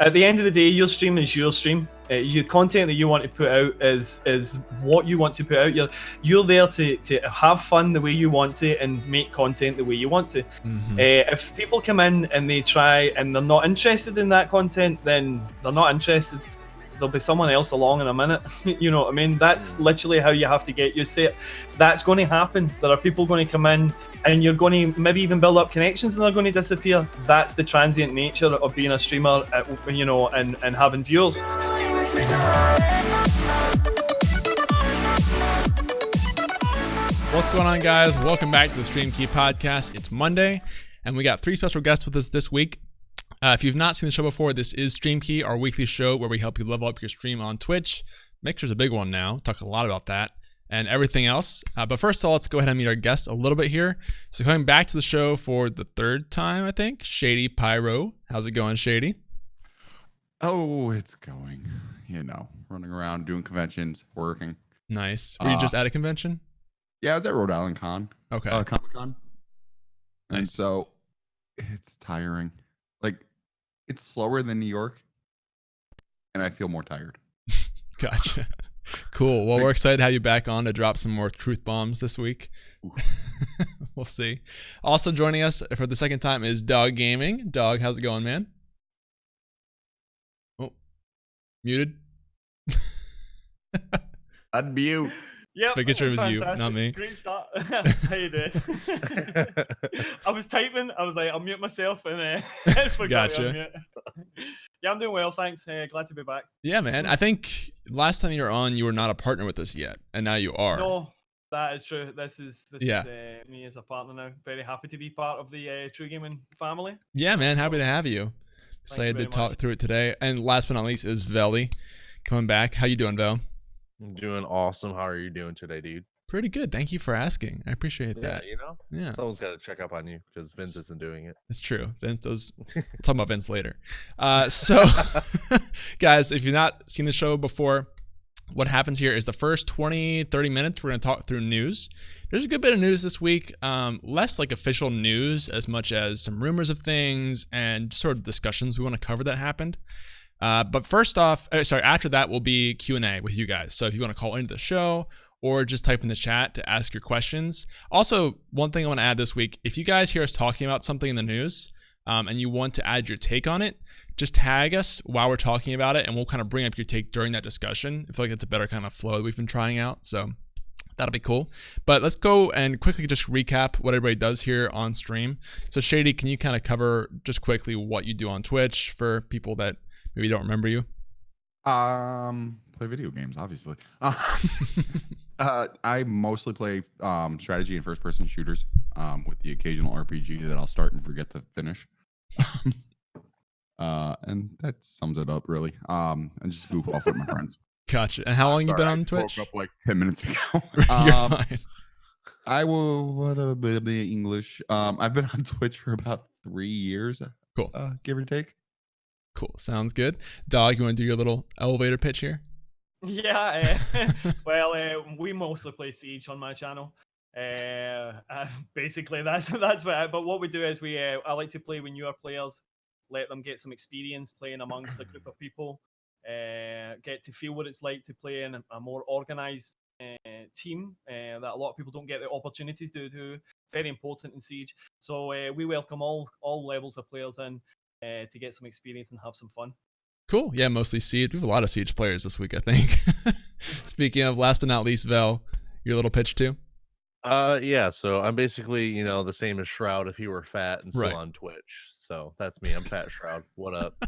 At the end of the day, your stream is your stream. Your content that you want to put out is what you want to put out. You're there to have fun the way you want to and make content the way you want to. If people come in and they try and they're not interested in that content, then they're not interested. There'll be someone else along in a minute. You know what I mean? That's literally how you have to get used to it. That's going to happen. There are people going to come in and you're going to maybe even build up connections and they're going to disappear. That's the transient nature of being a streamer, you know, and having viewers. What's going on, guys? Welcome back to the Stream Key Podcast. It's Monday, and we got 3 special guests with us this week. If you've not seen the show before, this is Stream Key, our weekly show where we help you level up your stream on Twitch. Mixer's a big one now. Talk a lot about that and everything else. But first of all, let's go ahead and meet our guests a little bit here. So coming back to the show for the 3rd time, I think, Shady Pyro. How's it going, Shady? Oh, it's going. You know, running around, doing conventions, working. Nice. Were you just at a convention? Yeah, I was at Rhode Island Con. Okay. Comic-Con. Nice. And so it's tiring. Like, it's slower than New York, and I feel more tired. Gotcha. Cool. Well, we're excited to have you back on to drop some more truth bombs this week. We'll see. Also joining us for the 2nd time is Dogg Gaming. Dogg, how's it going, man? Oh, muted. Unmute. Yeah, making sure it was you, not me. Great start. How you doing? I was typing. I was like, I'll mute myself and forgot to unmute. Yeah, I'm doing well, thanks. Glad to be back. Yeah, man. I think last time you were on, you were not a partner with us yet, and now you are. No, that is true. This is me as a partner now. Very happy to be part of the TRUgaming family. Yeah, man. Happy to have you. Excited to talk through it today. And last but not least is Veli coming back. How you doing, Vel? I'm doing awesome. How are you doing today, dude? Pretty good. Thank you for asking. I appreciate that. You know? Yeah. Someone's got to check up on you because Vince isn't doing it. It's true. Vince, we'll talk about Vince later. So, guys, if you've not seen the show before, what happens here is the first 20, 30 minutes, we're going to talk through news. There's a good bit of news this week. Less like official news as much as some rumors of things and sort of discussions we want to cover that happened. But first off, after that will be Q&A with you guys. So if you want to call into the show or just type in the chat to ask your questions. Also, one thing I want to add this week, if you guys hear us talking about something in the news and you want to add your take on it, just tag us while we're talking about it and we'll kind of bring up your take during that discussion. I feel like it's a better kind of flow we've been trying out. So that'll be cool. But let's go and quickly just recap what everybody does here on stream. So Shady, can you kind of cover just quickly what you do on Twitch for people that maybe don't remember you? Play video games, obviously. I mostly play strategy and first-person shooters with the occasional RPG that I'll start and forget to finish. And that sums it up, really. And just goof off with my friends. Gotcha. And how long you been on Twitch? I woke up like 10 minutes ago. You're fine. I will be English. I've been on Twitch for about 3 years. Cool. Give or take. Cool. Sounds good. Dogg, you want to do your little elevator pitch here? Yeah. Well, we mostly play Siege on my channel. Basically, that's what. But what we do is I like to play with newer players, let them get some experience playing amongst a group of people, get to feel what it's like to play in a more organized team that a lot of people don't get the opportunity to do. Very important in Siege. So we welcome all levels of players in to get some experience and have some fun. Cool. Yeah, mostly Siege. We have a lot of Siege players this week, I think. Speaking of, last but not least, Vel, your little pitch too? Yeah, so I'm basically, the same as Shroud if he were fat and still on Twitch. So that's me. I'm Fat Shroud. What up?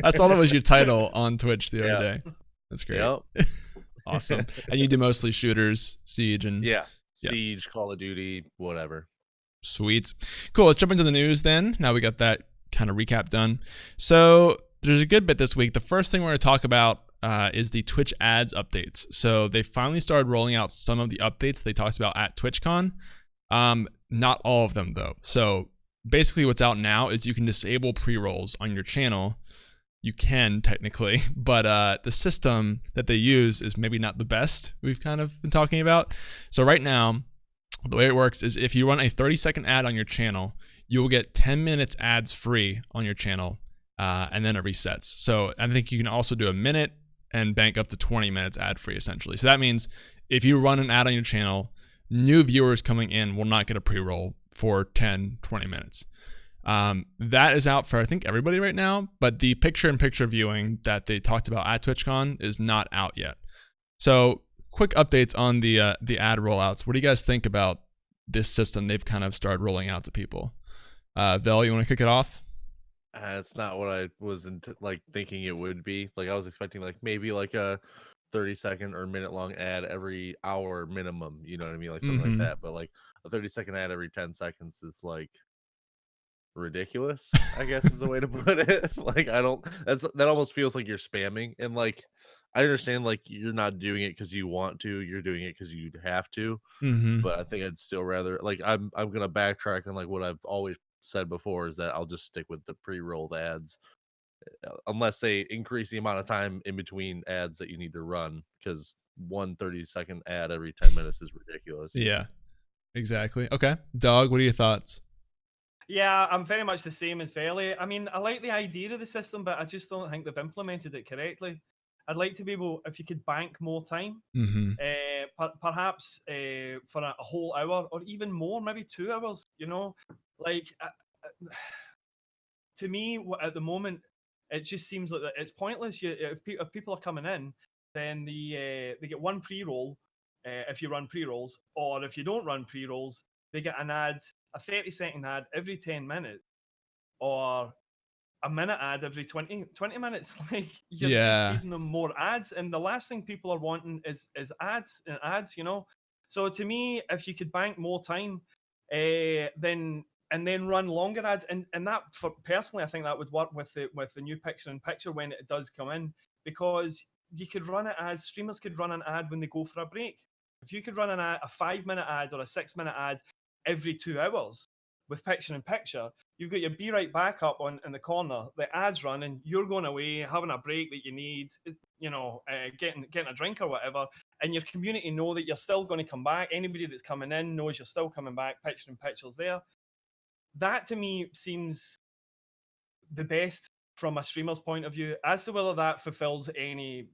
I saw that was your title on Twitch the other day. That's great. Yep. Awesome. And you do mostly shooters, Siege, and Siege, Call of Duty, whatever. Sweet. Cool. Let's jump into the news then. Now we got that kind of recap done. So there's a good bit this week. The first thing we're going to talk about is the Twitch ads updates. So they finally started rolling out some of the updates they talked about at TwitchCon. Not all of them though. So basically what's out now is you can disable pre-rolls on your channel. You can technically, but the system that they use is maybe not the best we've kind of been talking about. So right now, the way it works is if you run a 30-second ad on your channel, you will get 10 minutes ads free on your channel and then it resets. So I think you can also do a minute and bank up to 20 minutes ad free essentially. So that means if you run an ad on your channel, new viewers coming in will not get a pre-roll for 10, 20 minutes. That is out for, I think, everybody right now, but the picture-in-picture viewing that they talked about at TwitchCon is not out yet. So quick updates on the ad rollouts. What do you guys think about this system they've kind of started rolling out to people? Vel, you want to kick it off? It's not what I was thinking it would be. Like I was expecting maybe like a 30-second or minute-long ad every hour minimum. You know what I mean? Like something like that. But like a 30-second ad every 10 seconds is like ridiculous, I guess is the way to put it. Like that almost feels like you're spamming. And like I understand like you're not doing it because you want to, you're doing it because you have to. But I think I'd still rather I'm gonna backtrack on like what I've always said before is that I'll just stick with the pre-rolled ads unless they increase the amount of time in between ads that you need to run, because 30-second ad every 10 minutes is ridiculous. Yeah, exactly. Okay, Dogg, what are your thoughts? Yeah, I'm very much the same as Veli. I mean, I like the idea of the system, but I just don't think they've implemented it correctly. I'd like to be able, if you could bank more time, perhaps for a whole hour or even more, maybe 2 hours, like to me at the moment, it just seems like that it's pointless. If people are coming in, then they get one pre-roll if you run pre-rolls, or if you don't run pre-rolls, they get an ad, a 30-second ad every 10 minutes, or a minute ad every 20 minutes. Like you're just feeding them more ads, and the last thing people are wanting is ads and ads. So to me, if you could bank more time, then run longer ads, and that for personally, I think that would work with the new picture-in-picture when it does come in, because you could run it as streamers could run an ad when they go for a break. If you could run a 5-minute ad or a 6-minute ad every 2 hours with picture-in-picture, you've got your Be Right Back up in the corner, the ad's running, you're going away, having a break that you need, getting a drink or whatever, and your community know that you're still going to come back. Anybody that's coming in knows you're still coming back, picture-in-picture's there. That to me seems the best from a streamer's point of view. As to whether that fulfills any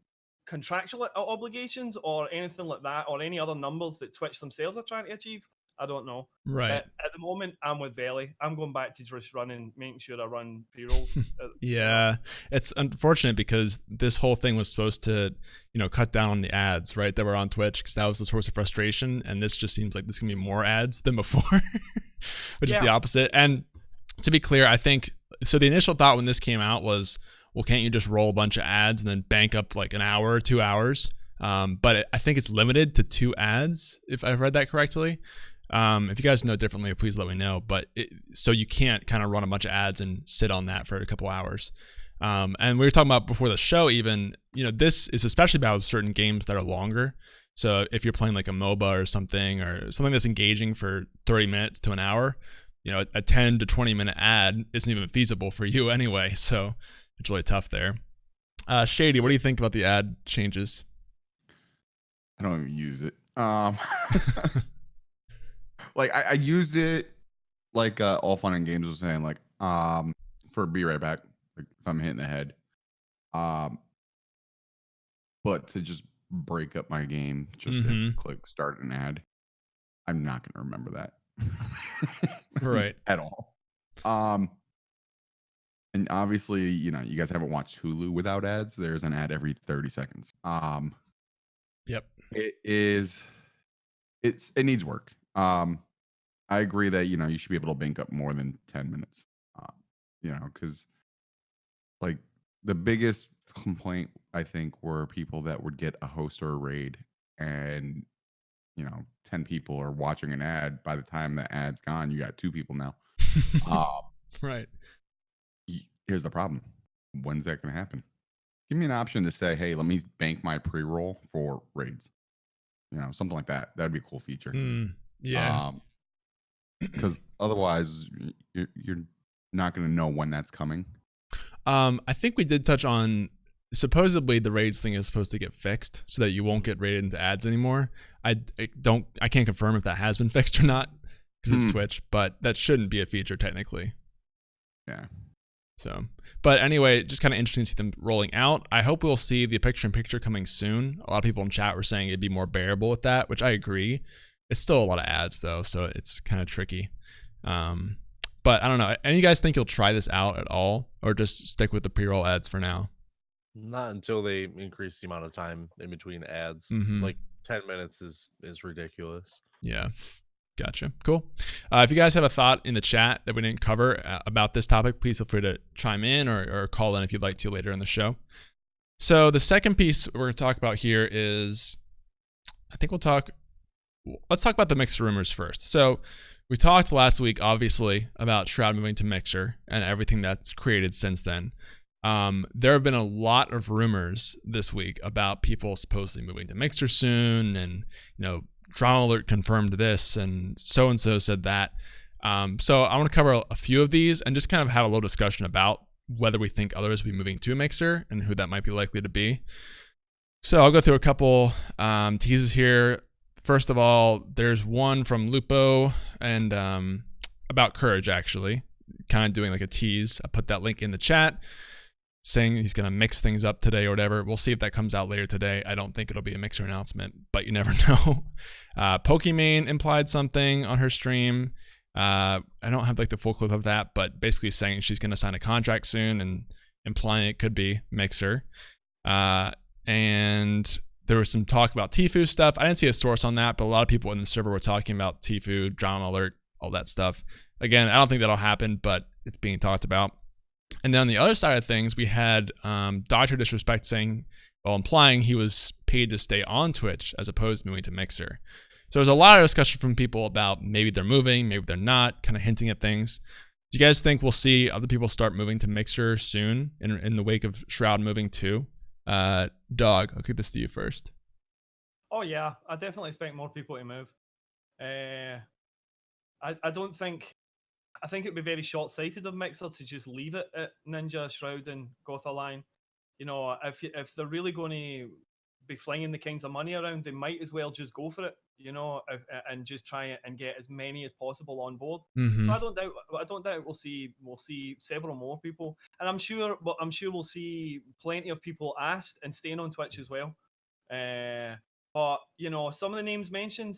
contractual obligations or anything like that, or any other numbers that Twitch themselves are trying to achieve, I don't know. Right. But at the moment, I'm with Veli. I'm going back to just making sure I run pre-rolls. Yeah, it's unfortunate because this whole thing was supposed to, cut down on the ads, right, that were on Twitch, because that was the source of frustration. And this just seems like this can be more ads than before, which is the opposite. And to be clear, I think, so the initial thought when this came out was, well, can't you just roll a bunch of ads and then bank up like an hour or 2 hours? But I think it's limited to 2 ads, if I've read that correctly. If you guys know differently, please let me know. But so you can't kind of run a bunch of ads and sit on that for a couple hours. And we were talking about before the show, even, this is especially about certain games that are longer. So if you're playing like a MOBA or something that's engaging for 30 minutes to an hour, a 10 to 20 minute ad isn't even feasible for you anyway. So it's really tough there. Shady, what do you think about the ad changes? I don't even use it. Like I used it like All Fun and Games was saying, like for Be Right Back, like if I'm hitting the head. But to just break up my game, just to click start an ad, I'm not gonna remember that. Right. At all. And obviously, you guys haven't watched Hulu without ads. There's an ad every 30 seconds. Yep. It needs work. I agree that, you should be able to bank up more than 10 minutes. Because like the biggest complaint, I think, were people that would get a host or a raid and, 10 people are watching an ad. By the time the ad's gone, you got 2 people now. Right. Here's the problem. When's that going to happen? Give me an option to say, hey, let me bank my pre-roll for raids. Something like that. That'd be a cool feature. Yeah. Because otherwise, you're not going to know when that's coming. I think we did touch on, supposedly the raids thing is supposed to get fixed so that you won't get raided into ads anymore. I can't confirm if that has been fixed or not because it's Twitch, but that shouldn't be a feature technically. Yeah. So, but anyway, just kind of interesting to see them rolling out. I hope we'll see the picture-in-picture coming soon. A lot of people in chat were saying it'd be more bearable with that, which I agree. It's still a lot of ads though, so it's kind of tricky. But I don't know. Any of you guys think you'll try this out at all, or just stick with the pre-roll ads for now? Not until they increase the amount of time in between ads. Like 10 minutes is ridiculous. Yeah. Gotcha. Cool. If you guys have a thought in the chat that we didn't cover about this topic, please feel free to chime in or call in if you'd like to later in the show. So the second piece we're going to talk about here is, let's talk about the Mixer rumors first. So we talked last week, obviously, about Shroud moving to Mixer and everything that's created since then. There have been a lot of rumors this week about people supposedly moving to Mixer soon, and Drama Alert confirmed this, and so said that. So I want to cover a few of these and just kind of have a little discussion about whether we think others will be moving to Mixer and who that might be likely to be. So I'll go through a couple teases here. First of all, there's one from Lupo and about Courage, actually, kind of doing like a tease. I put that link in the chat, saying he's going to mix things up today or whatever. We'll see if that comes out later today. I don't think it'll be a Mixer announcement, but you never know. Pokimane implied something on her stream. I don't have like the full clip of that, but basically saying she's going to sign a contract soon and implying it could be Mixer. And there was some talk about Tfue stuff. I didn't see a source on that, but a lot of people in the server were talking about Tfue, Drama Alert, all that stuff. Again, I don't think that'll happen, but it's being talked about. And then on the other side of things, we had Dr. Disrespect saying, implying he was paid to stay on Twitch as opposed to moving to Mixer. So there's a lot of discussion from people about maybe they're moving, maybe they're not, kind of hinting at things. Do you guys think we'll see other people start moving to Mixer soon in the wake of Shroud moving too? Dogg, I'll kick this to you first. Oh yeah, I definitely expect more people to move. I think it'd be very short-sighted of Mixer to just leave it at Ninja, Shroud, and Gotha line. If they're really going to be flinging the kinds of money around, they might as well just go for it. And just try and get as many as possible on board. So I don't doubt we'll see several more people, and I'm sure we'll see plenty of people asked and staying on Twitch as well. But some of the names mentioned,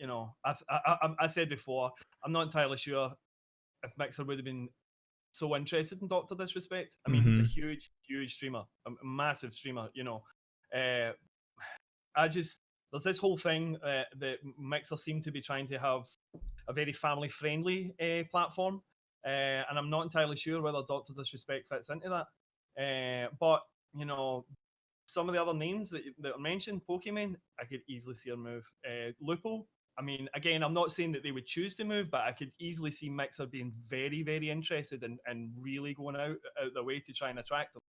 I said before, I'm not entirely sure if Mixer would have been so interested in Dr. Disrespect. I mean, he's a huge streamer, a massive streamer. There's this whole thing that Mixer seem to be trying to have a very family-friendly platform, and I'm not entirely sure whether Dr. Disrespect fits into that. But some of the other names that are mentioned, Pokimane, I could easily see her move. Lupo, I mean, again, I'm not saying that they would choose to move, but I could easily see Mixer being very, very interested and really going out their way to try and attract them.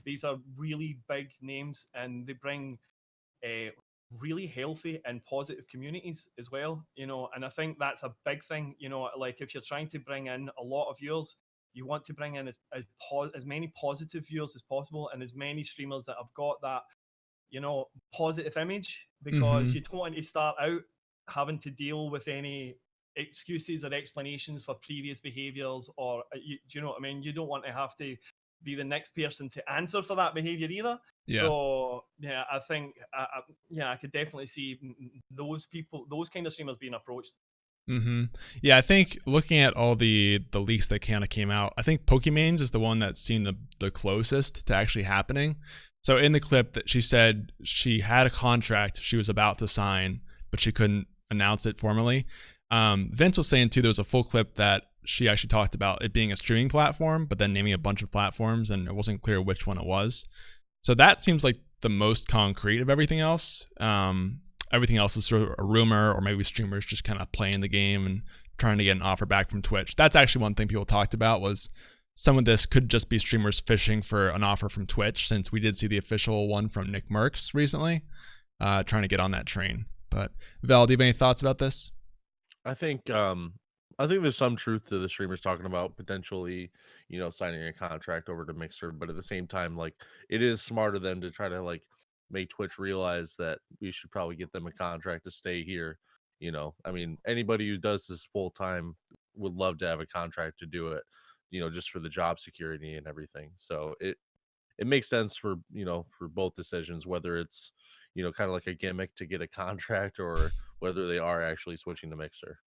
These are really big names, and they bring really healthy and positive communities as well, and I think that's a big thing. Like if you're trying to bring in a lot of viewers, you want to bring in as many positive viewers as possible, and as many streamers that have got that positive image, because you don't want to start out having to deal with any excuses or explanations for previous behaviors, or do you know what I mean? You don't want to have to be the next person to answer for that behavior either. Yeah. So yeah, I think I could definitely see those people, those kind of streamers being approached. Yeah, I think looking at all the leaks that kind of came out, I think Pokimane's is the one that seemed the closest to actually happening. So in the clip that she said she had a contract she was about to sign, but she couldn't announce it formally. Vince was saying too, there was a full clip that she actually talked about it being a streaming platform, but then naming a bunch of platforms, and it wasn't clear which one it was. So that seems like the most concrete of everything else. Everything else is sort of a rumor, or maybe streamers just kind of playing the game and trying to get an offer back from Twitch. That's actually one thing people talked about, was some of this could just be streamers fishing for an offer from Twitch, since we did see the official one from Nick Merckx recently, trying to get on that train. But Val, do you have any thoughts about this? I think there's some truth to the streamers talking about potentially, signing a contract over to Mixer, but at the same time, like, it is smart of them to try to like make Twitch realize that we should probably get them a contract to stay here. I mean, anybody who does this full time would love to have a contract to do it. just for the job security and everything. So it makes sense for for both decisions, whether it's kind of like a gimmick to get a contract or whether they are actually switching to Mixer.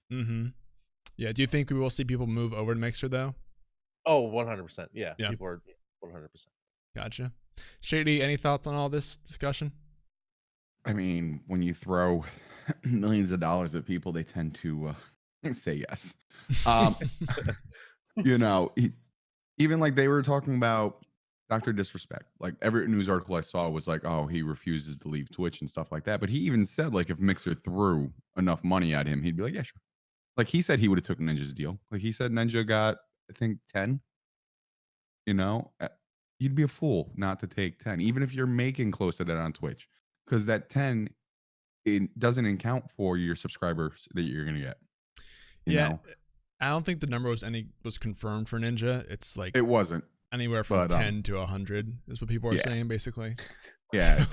Yeah. Do you think we will see people move over to Mixer though? Oh, 100%. Yeah. Yeah. People are 100%. Gotcha. Shady, any thoughts on all this discussion? I mean, when you throw millions of dollars at people, they tend to say yes. Even like they were talking about Dr. Disrespect. Like every news article I saw was like, oh, he refuses to leave Twitch and stuff like that. But he even said like if Mixer threw enough money at him, he'd be like, yeah, sure. Like he said he would have took Ninja's deal. Like he said Ninja got, I think, 10. You'd be a fool not to take 10, even if you're making close to that on Twitch, because that 10 it doesn't account for your subscribers that you're gonna get. You know? I don't think the number was confirmed for Ninja. It's like It wasn't anywhere from 10 to 100 is what people are saying, basically. Yeah,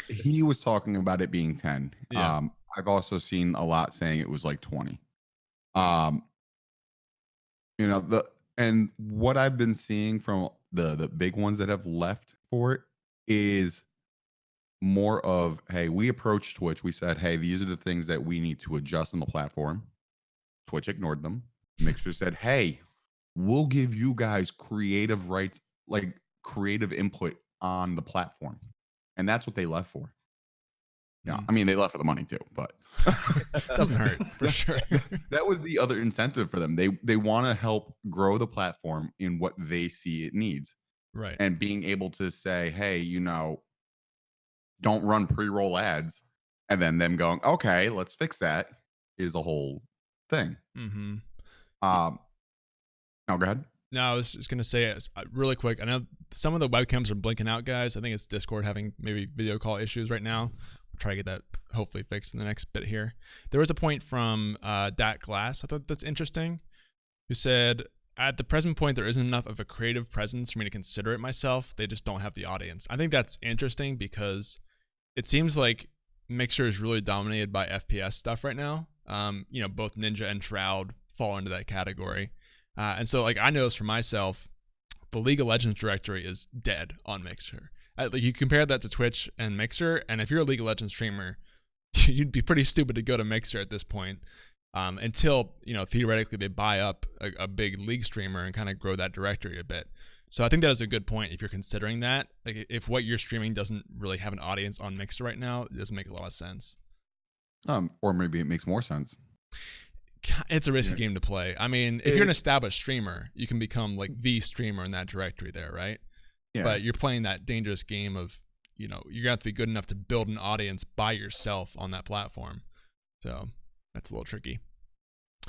he was talking about it being 10. Yeah. I've also seen a lot saying it was like 20. And what I've been seeing from the big ones that have left for it is more of, hey, we approached Twitch. We said, hey, these are the things that we need to adjust on the platform. Twitch ignored them. Mixer said, hey, we'll give you guys creative rights, like creative input on the platform. And that's what they left for. Yeah, I mean, they left for the money too, but doesn't hurt for sure. That was the other incentive for them. They want to help grow the platform in what they see it needs. Right. And being able to say, hey, don't run pre-roll ads, and then them going, okay, let's fix that, is a whole thing. No, go ahead. No, I was just gonna say really quick. I know some of the webcams are blinking out, guys. I think it's Discord having maybe video call issues right now. We'll try to get that hopefully fixed in the next bit here. There was a point from Dat Glass. I thought that's interesting. Who said, at the present point, there isn't enough of a creative presence for me to consider it myself. They just don't have the audience. I think that's interesting because it seems like Mixer is really dominated by FPS stuff right now. Both Ninja and Shroud fall into that category. And so, like, I noticed for myself, the League of Legends directory is dead on Mixer. Like, you compare that to Twitch and Mixer, and if you're a League of Legends streamer, you'd be pretty stupid to go to Mixer at this point, until, theoretically they buy up a big League streamer and kind of grow that directory a bit. So I think that is a good point if you're considering that. Like, if what you're streaming doesn't really have an audience on Mixer right now, it doesn't make a lot of sense. Or maybe it makes more sense. It's a risky game to play. I mean, if you're an established streamer, you can become like the streamer in that directory there, right? Yeah. But you're playing that dangerous game of, you're going to have to be good enough to build an audience by yourself on that platform. So that's a little tricky.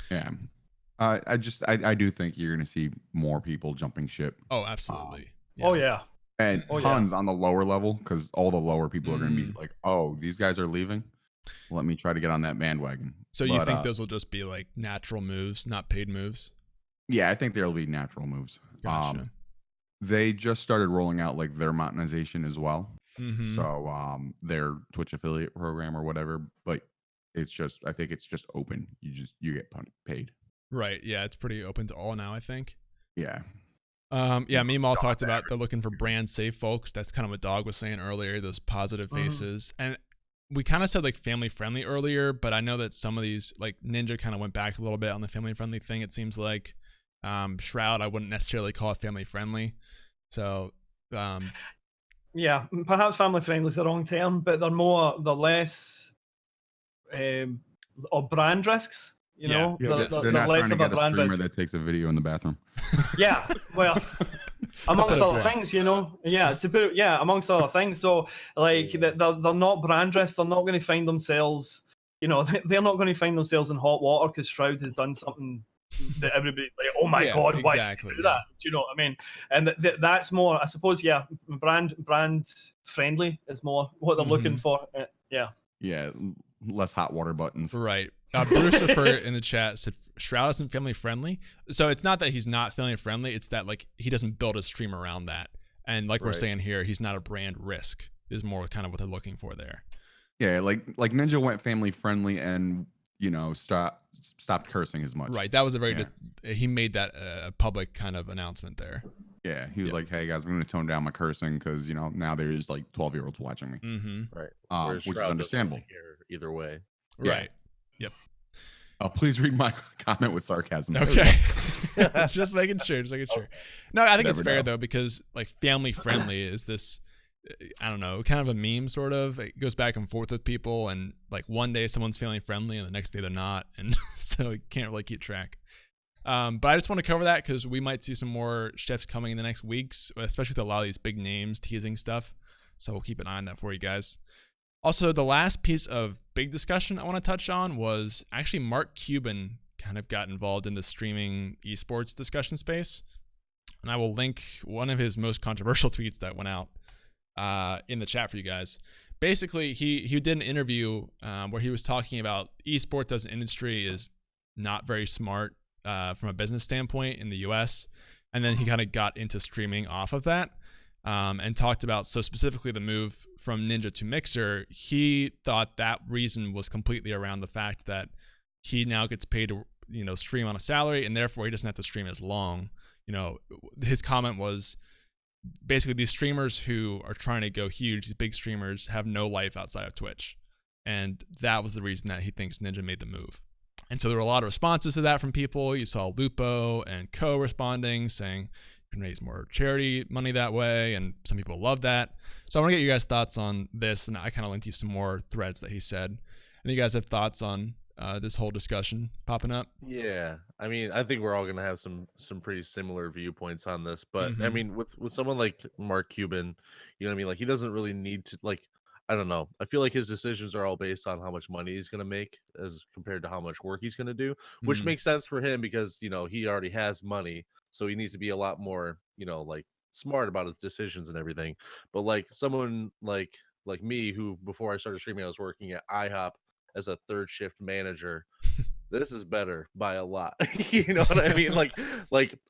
Yeah. I do think you're going to see more people jumping ship. Oh, absolutely. Oh, yeah. And tons on the lower level, because all the lower people are going to be like, oh, these guys are leaving. Let me try to get on that bandwagon. So you think those will just be like natural moves, not paid moves? Yeah, I think there'll be natural moves. Gotcha. They just started rolling out like their monetization as well. So their Twitch affiliate program or whatever, but I think it's just open. You get paid. Right. Yeah, it's pretty open to all now, I think. Yeah. Me and Maul talked about they're looking for brand safe folks. That's kind of what Dogg was saying earlier, those positive faces. And we kind of said like family friendly earlier, but I know that some of these, like Ninja kind of went back a little bit on the family friendly thing. It seems like Shroud, I wouldn't necessarily call it family friendly. So, yeah, perhaps family friendly is the wrong term, but they're less of brand risks. They're not trying to get a streamer that takes a video in the bathroom. Yeah, well, amongst other things, amongst other things. So, like, they're not brand risk. They're not going to find themselves, they're not going to find themselves in hot water because Shroud has done something that everybody's like, oh my God, why did you do that? Do you know what I mean? And that's more, I suppose, brand friendly is more what they're looking for. Yeah, less hot water buttons. Right. Brucifer in the chat said Shroud isn't family friendly. So it's not that he's not family friendly. It's that like he doesn't build a stream around that. And like we're saying here, he's not a brand risk is more kind of what they're looking for there. Yeah, like Ninja went family friendly and stopped cursing as much. Right. That was a very he made that a public kind of announcement there. Yeah, he was like, "Hey guys, I'm going to tone down my cursing because now there's like 12-year-olds watching me." Right. Which is understandable. Care either way. Right. Yep. Please read my comment with sarcasm. Okay. Just making sure. No, I think it's fair though, because like family friendly is this, I don't know, kind of a meme sort of. It goes back and forth with people, and like one day someone's family friendly and the next day they're not, and so you can't really keep track. But I just want to cover that because we might see some more shifts coming in the next weeks, especially with a lot of these big names teasing stuff. So we'll keep an eye on that for you guys. Also, the last piece of big discussion I want to touch on was actually Mark Cuban kind of got involved in the streaming esports discussion space. And I will link one of his most controversial tweets that went out in the chat for you guys. Basically, he did an interview where he was talking about esports as an industry is not very smart from a business standpoint in the US. And then he kind of got into streaming off of that and talked about, so specifically the move from Ninja to Mixer. He thought that reason was completely around the fact that he now gets paid to stream on a salary, and therefore he doesn't have to stream as long. His comment was basically these streamers who are trying to go huge, these big streamers, have no life outside of Twitch. And that was the reason that he thinks Ninja made the move. And so there were a lot of responses to that from people. You saw Lupo and Co responding, saying you can raise more charity money that way, and some people love that. So I want to get you guys' thoughts on this, and I kind of linked you some more threads that he said. And you guys have thoughts on this whole discussion popping up? Yeah, I mean, I think we're all gonna have some pretty similar viewpoints on this, but I mean, with someone like Mark Cuban, you know what I mean? Like, he doesn't really need to, like, I don't know. I feel like his decisions are all based on how much money he's gonna make as compared to how much work he's gonna do, which makes sense for him because he already has money, so he needs to be a lot more like smart about his decisions and everything. But like someone like me, who before I started streaming, I was working at IHOP as a third shift manager. This is better by a lot. You know what I mean? Like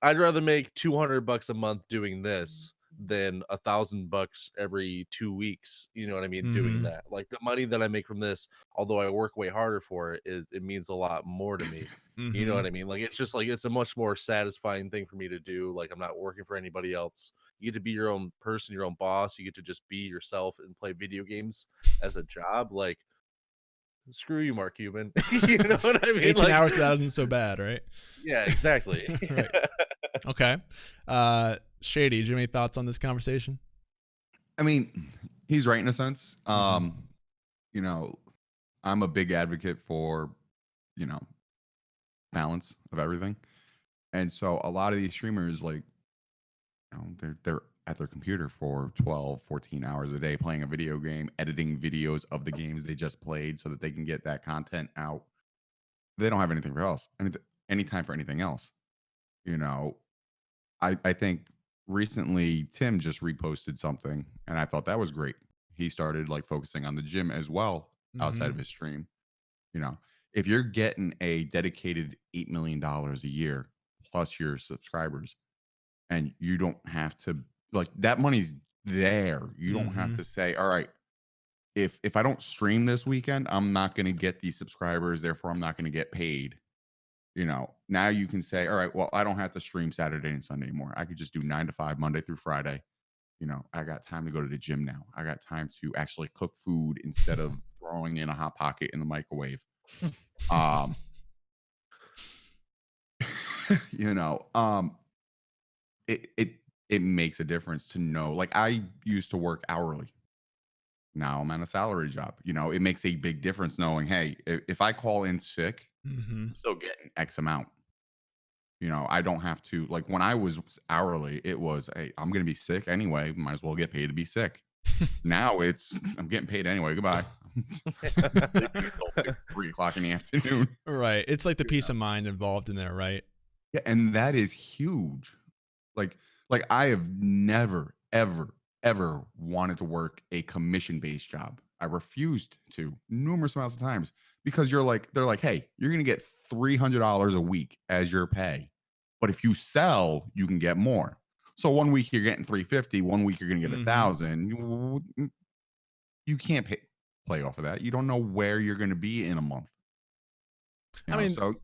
I'd rather make $200 a month doing this than $1,000 every 2 weeks. You know what I mean? Doing that. Like, the money that I make from this, although I work way harder for it, it means a lot more to me. You know what I mean? Like, it's just like, it's a much more satisfying thing for me to do. Like, I'm not working for anybody else. You get to be your own person, your own boss. You get to just be yourself and play video games as a job. Like, screw you, Mark Cuban. You know what I mean? 18 hours, that isn't so bad, right? Yeah, exactly. Right. Okay. Shady, do you have any thoughts on this conversation? I mean, he's right in a sense. I'm a big advocate for, balance of everything. And so a lot of these streamers, like, they're at their computer for 12, 14 hours a day playing a video game, editing videos of the games they just played so that they can get that content out. They don't have anything else, any time for anything else. I think recently Tim just reposted something, and I thought that was great. He started like focusing on the gym as well outside of his stream. If you're getting a dedicated $8 million a year plus your subscribers, and you don't have to, like, that money's there. You don't have to say, all right, if I don't stream this weekend, I'm not going to get these subscribers, therefore I'm not going to get paid. Now you can say, all right, well, I don't have to stream Saturday and Sunday anymore. I could just do 9 to 5, Monday through Friday. I got time to go to the gym now. I got time to actually cook food instead of throwing in a Hot Pocket in the microwave. It makes a difference to know. Like, I used to work hourly. Now I'm on a salary job. It makes a big difference knowing, hey, if I call in sick, I'm still getting X amount. I don't have to, like, when I was hourly, it was, hey, I'm going to be sick anyway. Might as well get paid to be sick. Now it's, I'm getting paid anyway. Goodbye. 3 o'clock in the afternoon. Right. It's like the peace of mind involved in there, right? Yeah. And that is huge. Like I have never, ever wanted to work a commission-based job. I refused to numerous amounts of times because they're like, hey, you're going to get $300 a week as your pay. But if you sell, you can get more. So 1 week you're getting $350, 1 week you're going to get $1,000. You can't play off of that. You don't know where you're going to be in a month. You know, so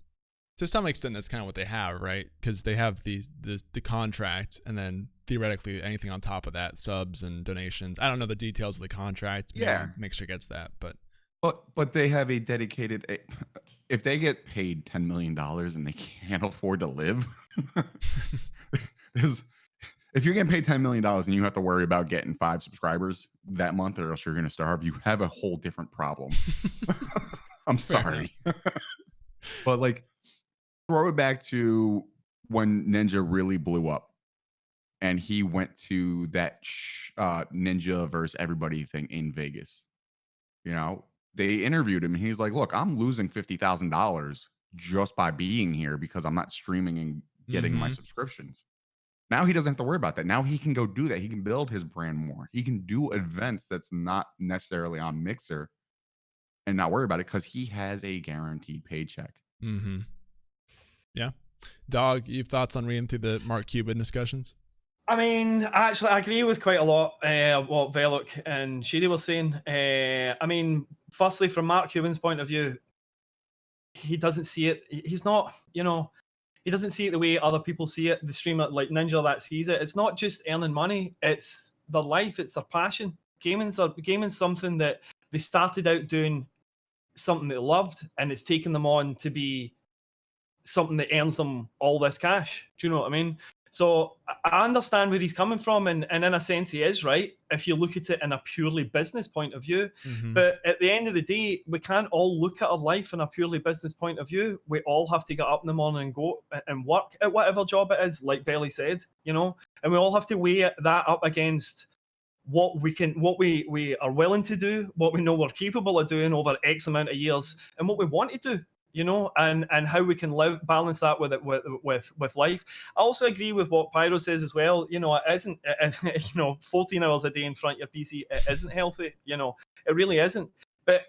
to some extent, that's kind of what they have, right? Because they have the contract, and then theoretically anything on top of that, subs and donations. I don't know the details of the contract. Maybe Mixer gets that, but they have a dedicated. If they get paid $10 million and they can't afford to live, if you're getting paid $10 million and you have to worry about getting 5 subscribers that month, or else you're going to starve, you have a whole different problem. I'm sorry, but like. Throw it back to when Ninja really blew up, and he went to that Ninja versus everybody thing in Vegas. You know, they interviewed him, and he's like, "Look, I'm losing $50,000 just by being here because I'm not streaming and getting my subscriptions." Now he doesn't have to worry about that. Now he can go do that. He can build his brand more. He can do events that's not necessarily on Mixer, and not worry about it because he has a guaranteed paycheck. Mm-hmm. Yeah. Dogg, you have thoughts on reading through the Mark Cuban discussions? I mean, actually, I agree with quite a lot what Velok and Shady were saying. I mean, firstly, from Mark Cuban's point of view, he doesn't see it. He's not, he doesn't see it the way other people see it. The streamer like Ninja that sees it. It's not just earning money. It's their life. It's their passion. Gaming's something that they started out doing, something they loved, and it's taken them on to be something that earns them all this cash. Do you know what I mean? So I understand where he's coming from, and in a sense he is right if you look at it in a purely business point of view. But at the end of the day, we can't all look at our life in a purely business point of view. We all have to get up in the morning and go and work at whatever job it is, like Belly said, and we all have to weigh that up against what we are willing to do, what we know we're capable of doing over X amount of years, and what we want to do. And how we can balance that with life. I also agree with what Pyro says as well. It isn't, 14 hours a day in front of your PC, it isn't healthy. It really isn't. But,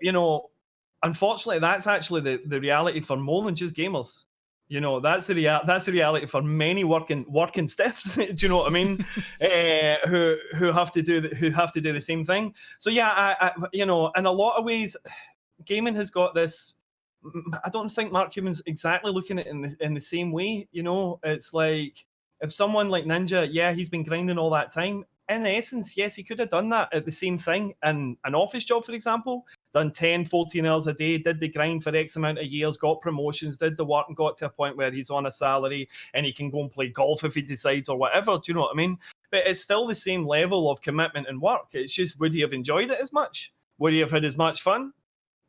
unfortunately, that's actually the reality for more than just gamers. That's the reality for many working stiffs. Do you know what I mean? Who have to do the same thing. So yeah, in a lot of ways, gaming has got this. I don't think Mark Cuban's exactly looking at it in the same way. It's like if someone like Ninja, he's been grinding all that time. In essence, yes, he could have done that at the same thing in an office job, for example, done 10, 14 hours a day, did the grind for X amount of years, got promotions, did the work, and got to a point where he's on a salary and he can go and play golf if he decides or whatever. Do you know what I mean? But it's still the same level of commitment and work. It's just, would he have enjoyed it as much? Would he have had as much fun?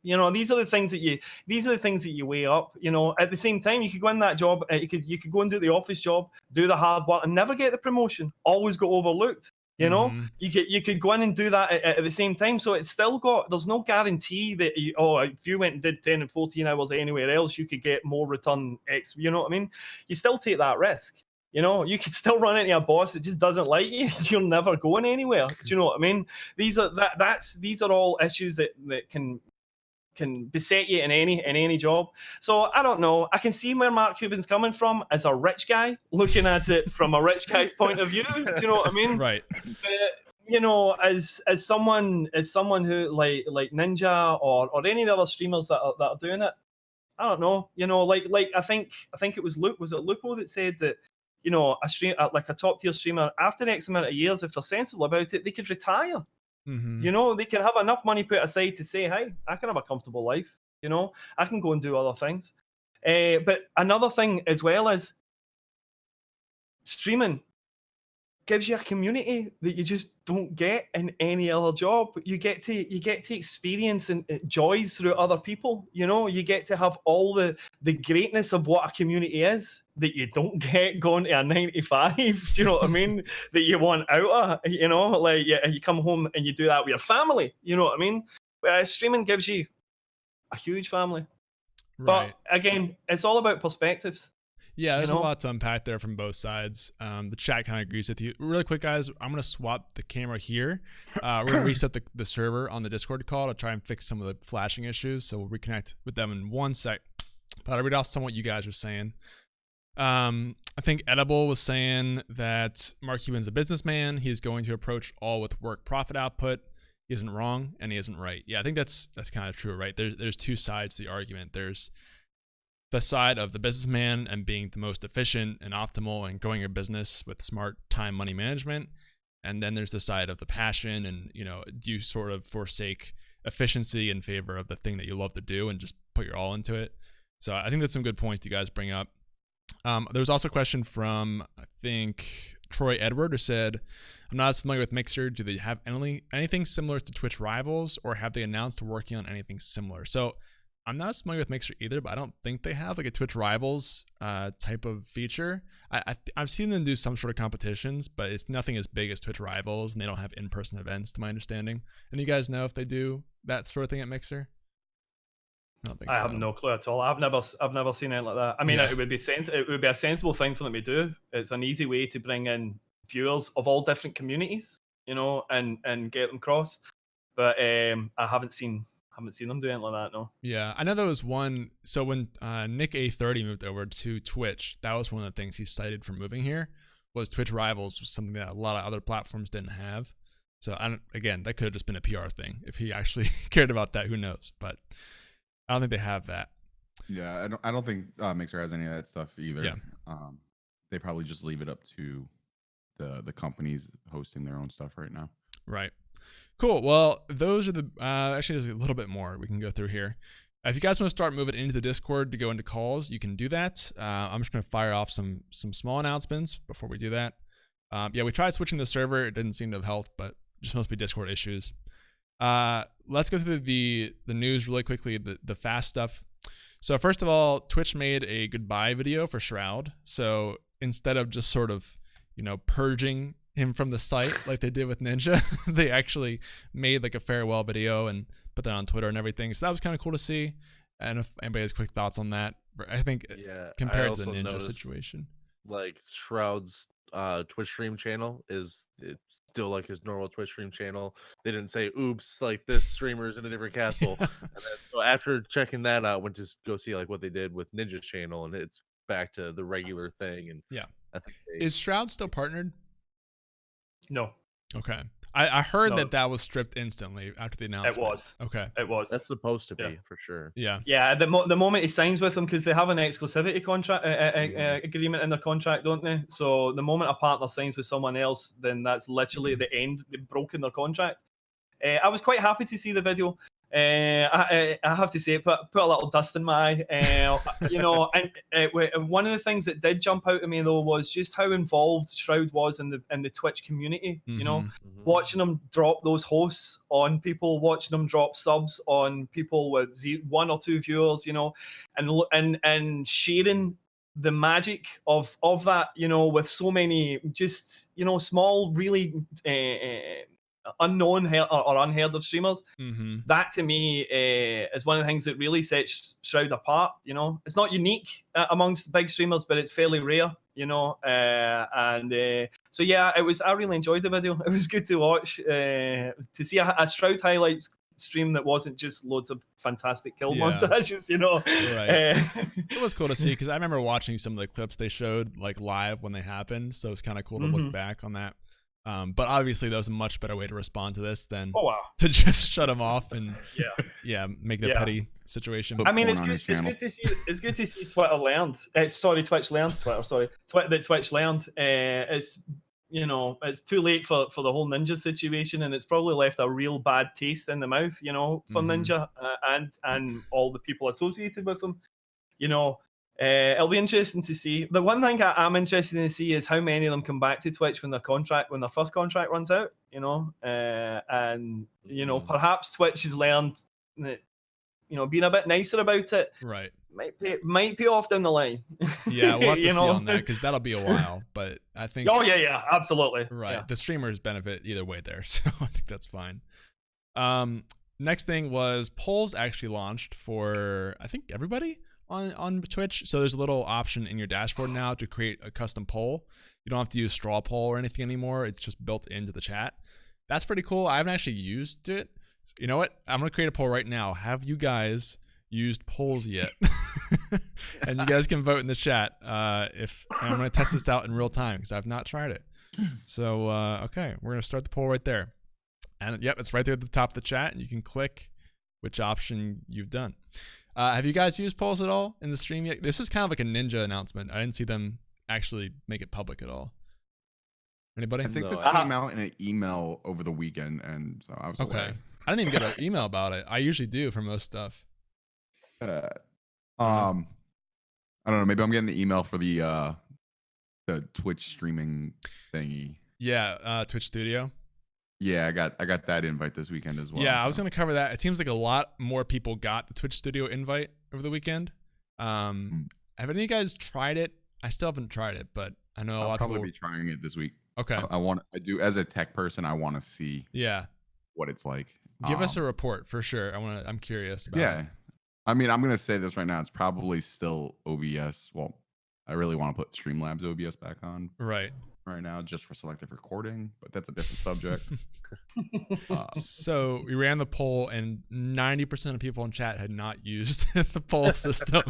These are the things that you weigh up. At the same time, you could go in that job, you could go and do the office job, do the hard work, and never get the promotion. Always go overlooked. You could go in and do that at the same time. So it's still there's no guarantee that if you went and did 10 and 14 hours anywhere else, you could get more return X. You know what I mean? You still take that risk. You could still run into a boss that just doesn't like you. You're never going anywhere. Do you know what I mean? These are all issues that can beset you in any job. So I don't know. I can see where Mark Cuban's coming from as a rich guy, looking at it from a rich guy's point of view. Do you know what I mean? Right. But, as someone who like Ninja or any of the other streamers that are doing it, I don't know. I think it was Luke. Was it Lupo that said that a top tier streamer after X amount of years, if they're sensible about it, they could retire. They can have enough money put aside to say, hey, I can have a comfortable life. I can go and do other things. But another thing as well is streaming gives you a community that you just don't get in any other job. You get to experience and joys through other people. You get to have all the greatness of what a community is that you don't get going to a 9 to 5. Do you know what I mean? That you want out of. You come home and you do that with your family. You know what I mean? Streaming gives you a huge family. Right. But again, it's all about perspectives. Yeah, there's a lot to unpack there from both sides. The chat kind of agrees with you. Really quick, guys, I'm going to swap the camera here. We're going to reset the server on the Discord call to try and fix some of the flashing issues. So we'll reconnect with them in 1 sec. But I'll read off some of what you guys were saying. I think Edible was saying that Mark Cuban's a businessman. He's going to approach all with work profit output. He isn't wrong and he isn't right. Yeah, I think that's kind of true, right? There's two sides to the argument. There's the side of the businessman and being the most efficient and optimal and growing your business with smart time money management. And then there's the side of the passion and, do you sort of forsake efficiency in favor of the thing that you love to do and just put your all into it? So I think that's some good points you guys bring up. There was also a question from, I think, Troy Edward, who said, I'm not as familiar with Mixer. Do they have anything similar to Twitch Rivals, or have they announced working on anything similar? So I'm not as familiar with Mixer either, but I don't think they have like a Twitch Rivals type of feature. I've seen them do some sort of competitions, but it's nothing as big as Twitch Rivals, and they don't have in-person events, to my understanding. And you guys know if they do that sort of thing at Mixer? I don't think so. I have no clue at all. I've never seen anything like that. I mean, it would be a sensible thing for them to do. It's an easy way to bring in viewers of all different communities, and get them crossed. But I haven't seen them do anything like that. No. Yeah, I know there was one. So when Nick A30 moved over to Twitch, that was one of the things he cited for moving here. Was Twitch Rivals was something that a lot of other platforms didn't have. So again, that could have just been a PR thing. If he actually cared about that, who knows? But I don't think they have that. Yeah, I don't think Mixer has any of that stuff either. Yeah. They probably just leave it up to the companies hosting their own stuff right now. Right. Cool. Well, those are the actually there's a little bit more we can go through here. If you guys want to start moving into the Discord to go into calls, you can do that. I'm just going to fire off some small announcements before we do that. We tried switching the server. It didn't seem to have helped, but just must be Discord issues. Let's go through the news really quickly, the fast stuff. So first of all, Twitch made a goodbye video for Shroud. So instead of just sort of, purging him from the site like they did with Ninja, they actually made like a farewell video and put that on Twitter and everything. So that was kind of cool to see. And if anybody has quick thoughts on that, I think compared to the Ninja situation, like Shroud's Twitch stream channel it's still like his normal Twitch stream channel. They didn't say, oops, like this streamer is in a different castle. And then, so after checking that out, went to go see like what they did with Ninja's channel, and it's back to the regular thing. And I think is Shroud still partnered? No. Okay. I heard that was stripped instantly after the announcement. It was. Okay. It was. That's supposed to be for sure. Yeah. Yeah. The moment he signs with them, because they have an exclusivity contract agreement in their contract, don't they? So the moment a partner signs with someone else, then that's literally the end. They've broken their contract. I was quite happy to see the video. I have to say, put a little dust in my eye. And one of the things that did jump out at me though was just how involved Shroud was in the Twitch community. Watching them drop those hosts on people, watching them drop subs on people with 1 or 2 viewers, and sharing the magic of that, with so many just small, really unknown or unheard of streamers. That to me is one of the things that really sets Shroud apart. It's not unique amongst big streamers, but it's fairly rare. So yeah, I really enjoyed the video. It was good to watch, to see a Shroud highlights stream that wasn't just loads of fantastic kill montages. Right. It was cool to see, because I remember watching some of the clips they showed like live when they happened, so it's kind of cool to look back on that. But obviously that was a much better way to respond to this than to just shut him off and make it a petty situation. I mean, it's good to see Twitter learned. Twitch learned Twitter. That Twitch learned. It's too late for the whole Ninja situation, and it's probably left a real bad taste in the mouth, for Ninja and all the people associated with them. It'll be interesting to see. The one thing I'm interested in to see is how many of them come back to Twitch when their first contract runs out. Perhaps Twitch has learned that, being a bit nicer about it, right, might pay off down the line. Yeah, we'll have to see on that, because that'll be a while. But I think. Oh yeah, absolutely. Right, yeah. The streamers benefit either way there, so I think that's fine. Next thing was polls actually launched for, I think, everybody on Twitch. So there's a little option in your dashboard now to create a custom poll. You don't have to use straw poll or anything anymore. It's just built into the chat. That's pretty cool. I haven't actually used it. So you know what? I'm gonna create a poll right now. Have you guys used polls yet? And you guys can vote in the chat. I'm gonna test this out in real time because I've not tried it. So okay, we're gonna start the poll right there. And yep, it's right there at the top of the chat, and you can click which option you've done. Have you guys used polls at all in the stream yet? This is kind of like a ninja announcement. I didn't see them actually make it public at all. Anybody? I think No, this I- came out in an email over the weekend, and so I was Okay. away. I didn't even get an email about it. I usually do for most stuff. I don't know. Maybe I'm getting the email for the Twitch streaming thingy. Yeah, Twitch Studio. Yeah, I got that invite this weekend as well. Yeah, I was so. gonna cover that. It seems like a lot more people got the Twitch Studio invite over the weekend. Have any of you guys tried it? I still haven't tried it, but I know a I'll lot of probably people. be trying it this week. Okay. I do as a tech person. I want to see Yeah. what it's like. Give us a report for sure. I'm curious about Yeah, it. I mean, I'm gonna say this right now. It's probably still OBS. Well, I really want to put Streamlabs OBS back on Right. right now just for selective recording, but that's a different subject. So we ran the poll, and 90% of people in chat had not used the poll system.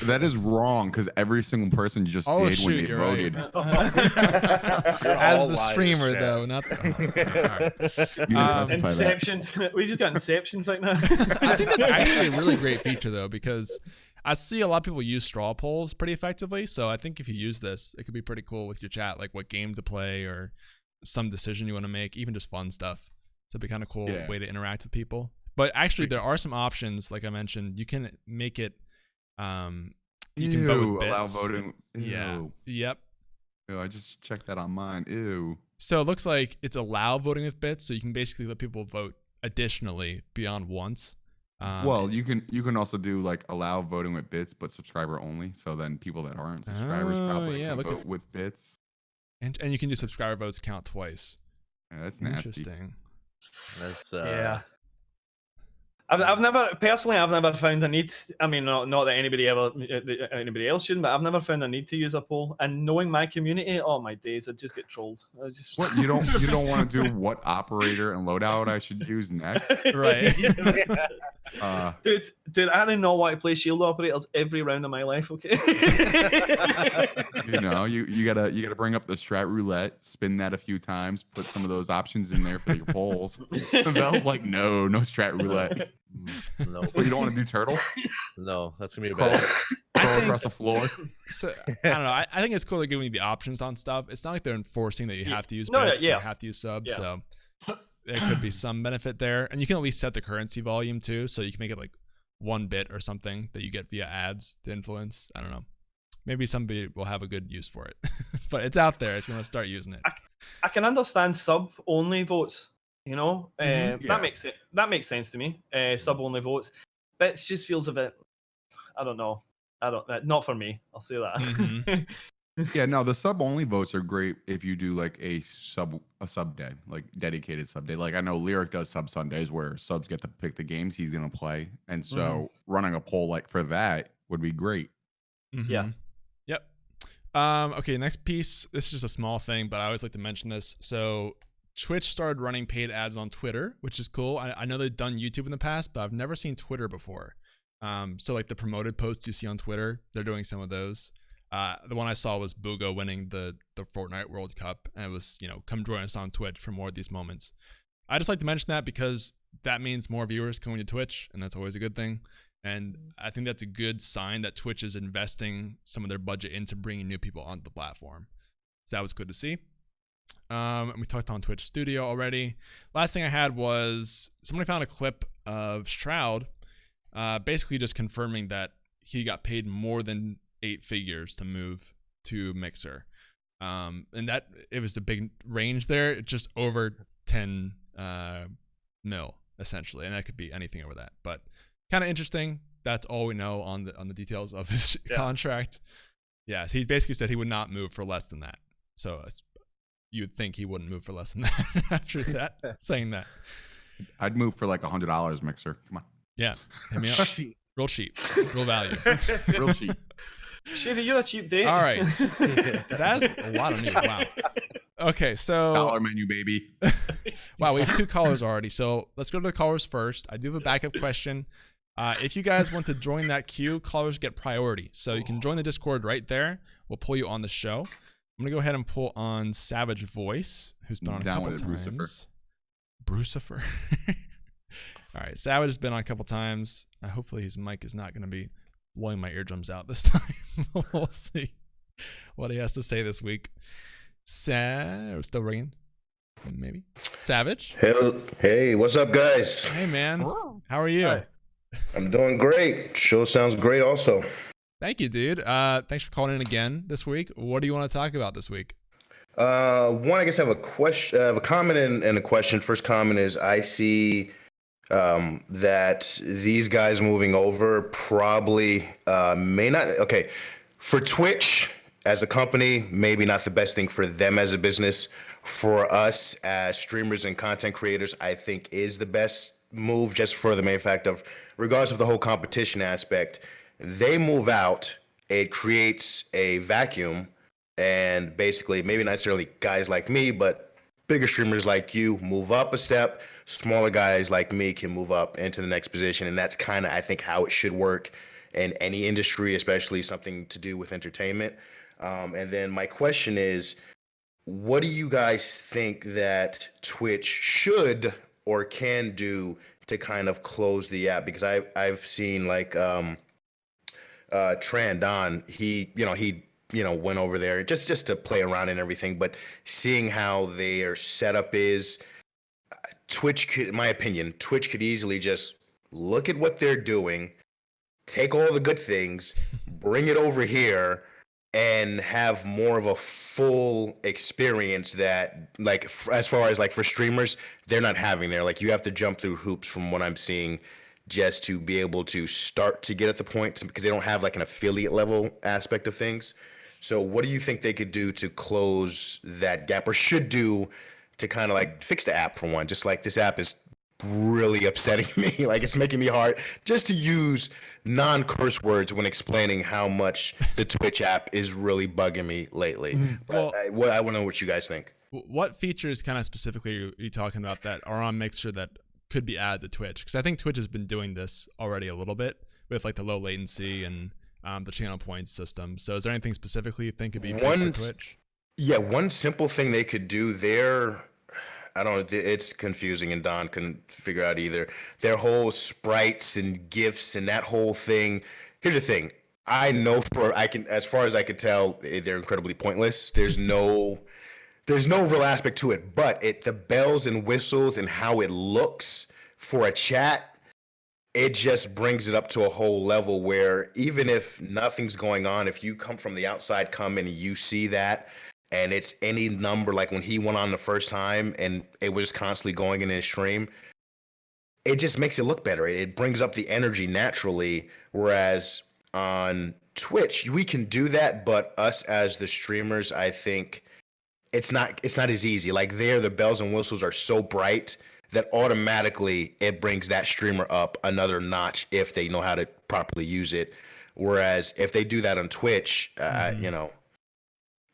That is wrong because every single person just Oh, did when shoot, they you're right. voted. As all the liars, streamer, chat. though, not the. You didn't specify that. Inception. We just got Inception right now. I think that's actually a really great feature, though, because I see a lot of people use straw polls pretty effectively. So I think if you use this, it could be pretty cool with your chat, like what game to play or some decision you want to make, even just fun stuff. So it'd be kind of cool way to interact with people. But actually, there are some options, like I mentioned. You can make it. You can vote with bits. Allow voting. Ew. Yeah. Yep. Ew, I just checked that on mine. Ew. So it looks like it's allow voting with bits, so you can basically let people vote additionally beyond once. Well, you can also do like allow voting with bits, but subscriber only. So then people that aren't subscribers probably can vote with bits. And you can do subscriber votes count twice. Yeah, that's nasty. Interesting. That's Yeah. I've never found a need. I mean, not that anybody else shouldn't, but I've never found a need to use a poll. And knowing my community, oh my days, I'd just get trolled. What you don't want to do what operator and loadout I should use next? Right. Dude, I don't know why I play shield operators every round of my life. Okay. You know, you gotta bring up the strat roulette, spin that a few times, put some of those options in there for your polls. And Bell's like, no strat roulette. no, Well, you don't want to do turtle? no, that's gonna be a Crawl, bad. crawl across the floor. So I don't know. I think it's cool they're giving you the options on stuff. It's not like they're enforcing that you have to use bits or have to use subs. Yeah. So there could be some benefit there, and you can at least set the currency volume too, so you can make it like 1 bit or something that you get via ads to influence. I don't know. Maybe somebody will have a good use for it, but it's out there if you want to start using it. I can understand sub only votes. You know, Yeah. that makes sense to me. Sub only votes. Bits just feels a bit. I don't know. Not for me. I'll say that. Mm-hmm. Yeah, no, the sub only votes are great if you do like a sub day, like dedicated sub day. Like I know Lyric does sub Sundays where subs get to pick the games he's gonna play, and so running a poll like for that would be great. Mm-hmm. Yeah. Yep. Okay, next piece. This is just a small thing, but I always like to mention this. So Twitch started running paid ads on Twitter, which is cool. I know they've done YouTube in the past, but I've never seen Twitter before. So like the promoted posts you see on Twitter, they're doing some of those. The one I saw was Boogo winning the Fortnite World Cup, and it was, come join us on Twitch for more of these moments. I just like to mention that because that means more viewers coming to Twitch, and that's always a good thing. And I think that's a good sign that Twitch is investing some of their budget into bringing new people onto the platform. So that was good to see. And we talked on Twitch Studio already. Last thing I had was somebody found a clip of Shroud, basically just confirming that he got paid more than 8 figures to move to Mixer. And that it was a big range there, just over 10 mil essentially, and that could be anything over that. But kind of interesting. That's all we know on the details of his contract. Yeah, he basically said he would not move for less than that. So you would think he wouldn't move for less than that after that, saying that. I'd move for like $100 Mixer. Come on. Yeah, hit me up. Real cheap, real value, real cheap. Shady, you're a cheap date. All right, that's a lot of news. Wow. Okay, so dollar menu, baby. Wow, we have 2 callers already. So let's go to the callers first. I do have a backup question. If you guys want to join that queue, callers get priority. So you can join the Discord right there. We'll pull you on the show. I'm gonna go ahead and pull on Savage Voice, who's been on a couple times. Brucifer. All right, Savage has been on a couple times. Hopefully his mic is not going to be blowing my eardrums out this time. We'll see what he has to say this week. Still ringing? Maybe. Savage? Hey, what's up, guys? Hey, man. How are you? Hi. I'm doing great. Show sounds great also. Thank you, dude. Thanks for calling in again this week. What do you want to talk about this week? One, I guess I have a question, I have a comment and a question. First comment is I see that these guys moving over probably may not. Okay, for Twitch as a company, maybe not the best thing for them as a business. For us as streamers and content creators, I think is the best move, just for the main fact of, regardless of the whole competition aspect, they move out, it creates a vacuum, and basically maybe not necessarily guys like me, but bigger streamers like you move up a step, smaller guys like me can move up into the next position, and that's kind of, I think, how it should work in any industry, especially something to do with entertainment. And then my question is, what do you guys think that Twitch should or can do to kind of close the app? Because I've seen like Trandon, he went over there just to play around and everything, but seeing how their setup is, Twitch could, in my opinion, Twitch could easily just look at what they're doing, take all the good things, bring it over here, and have more of a full experience that, like, as far as like for streamers, they're not having there. Like, you have to jump through hoops from what I'm seeing just to be able to start to get at the point, because they don't have like an affiliate level aspect of things. So what do you think they could do to close that gap, or should do to kind of like fix the app for one? Just like, this app is really upsetting me. Like, it's making me hard just to use non-curse words when explaining how much the Twitch app is really bugging me lately. But I want to know what you guys think. What features kind of specifically are you talking about that are on Mixer that could be added to Twitch? Because I think Twitch has been doing this already a little bit with like the low latency and the channel points system. So is there anything specifically you think could be for Twitch? Yeah, one simple thing they could do there, I don't know, it's confusing, and Don couldn't figure out either. Their whole sprites and GIFs and that whole thing. Here's the thing. I know as far as I could tell, they're incredibly pointless. There's no real aspect to it, but the bells and whistles and how it looks for a chat, it just brings it up to a whole level where even if nothing's going on, if you come from the outside, come in and you see that, and it's any number, like when he went on the first time and it was constantly going in his stream, it just makes it look better. It brings up the energy naturally, whereas on Twitch, we can do that, but us as the streamers, I think it's not as easy. Like, there, the bells and whistles are so bright that automatically it brings that streamer up another notch if they know how to properly use it. Whereas if they do that on Twitch,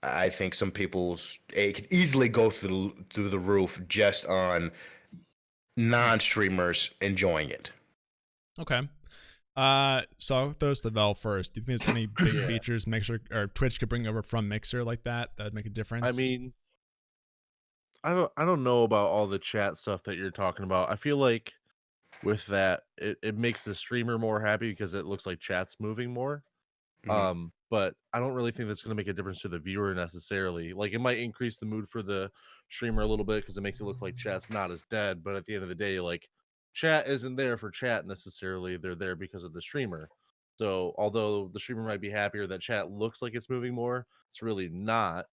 I think some it could easily go through the roof just on non-streamers enjoying it. Okay. So I'll throw the Vel first. Do you think there's any big features Mixer or Twitch could bring over from Mixer like that'd make a difference? I mean, I don't know about all the chat stuff that you're talking about. I feel like with that, it makes the streamer more happy because it looks like chat's moving more. But I don't really think that's going to make a difference to the viewer necessarily. Like, it might increase the mood for the streamer a little bit because it makes it look like chat's not as dead. But at the end of the day, like, chat isn't there for chat necessarily. They're there because of the streamer. So although the streamer might be happier that chat looks like it's moving more, it's really not.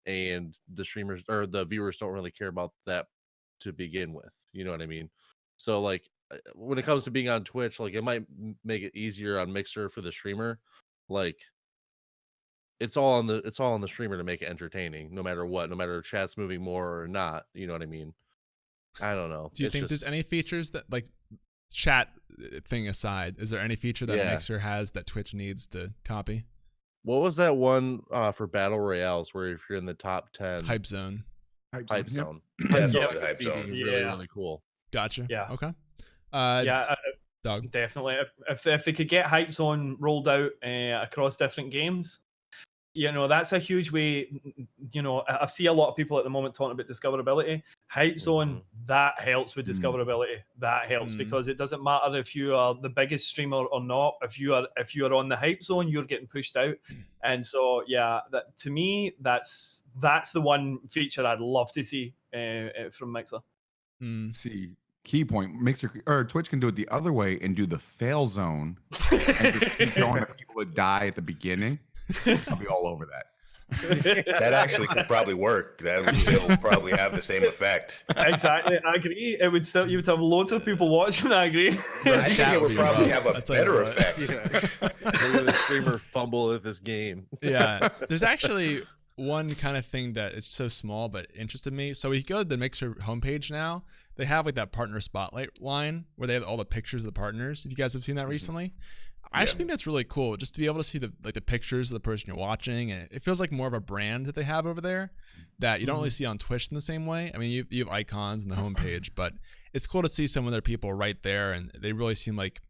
And the streamers or the viewers don't really care about that to begin with. You know what I mean? So, like, when it comes to being on Twitch, like, it might make it easier on Mixer for the streamer. Like, it's all on the streamer to make it entertaining, no matter what, no matter if chat's moving more or not. You know what I mean? I don't know. Do you think there's any features that, like, chat thing aside, is there any feature that Mixer has that Twitch needs to copy? What was that one for battle royales where if you're in the top 10? Hype zone. Hype zone. Hype zone. Really, really cool. Gotcha. Yeah. Okay. Dogg. Definitely. If they could get hype zone rolled out across different games, that's a huge way. I see a lot of people at the moment talking about discoverability. Hype Zone, that helps with discoverability. That helps because it doesn't matter if you are the biggest streamer or not. If you are on the Hype Zone, you're getting pushed out. And so, to me, that's the one feature I'd love to see from Mixer. See, key point, Mixer or Twitch can do it the other way and do the fail zone and just keep going to people that die at the beginning. I'll be all over that. That actually could probably work. That would still probably have the same effect. Exactly, I agree. You would have loads of people watching. I agree. I think it would probably have a better effect. Maybe the streamer fumble at this game. Yeah, there's actually one kind of thing that is so small but interested me. So we go to the Mixer homepage now. They have like that partner spotlight line where they have all the pictures of the partners. If you guys have seen that recently. I actually think that's really cool, just to be able to see the pictures of the person you're watching, and it feels like more of a brand that they have over there that you don't really see on Twitch in the same way. I mean, you have icons in the homepage, but it's cool to see some of their people right there, and they really seem like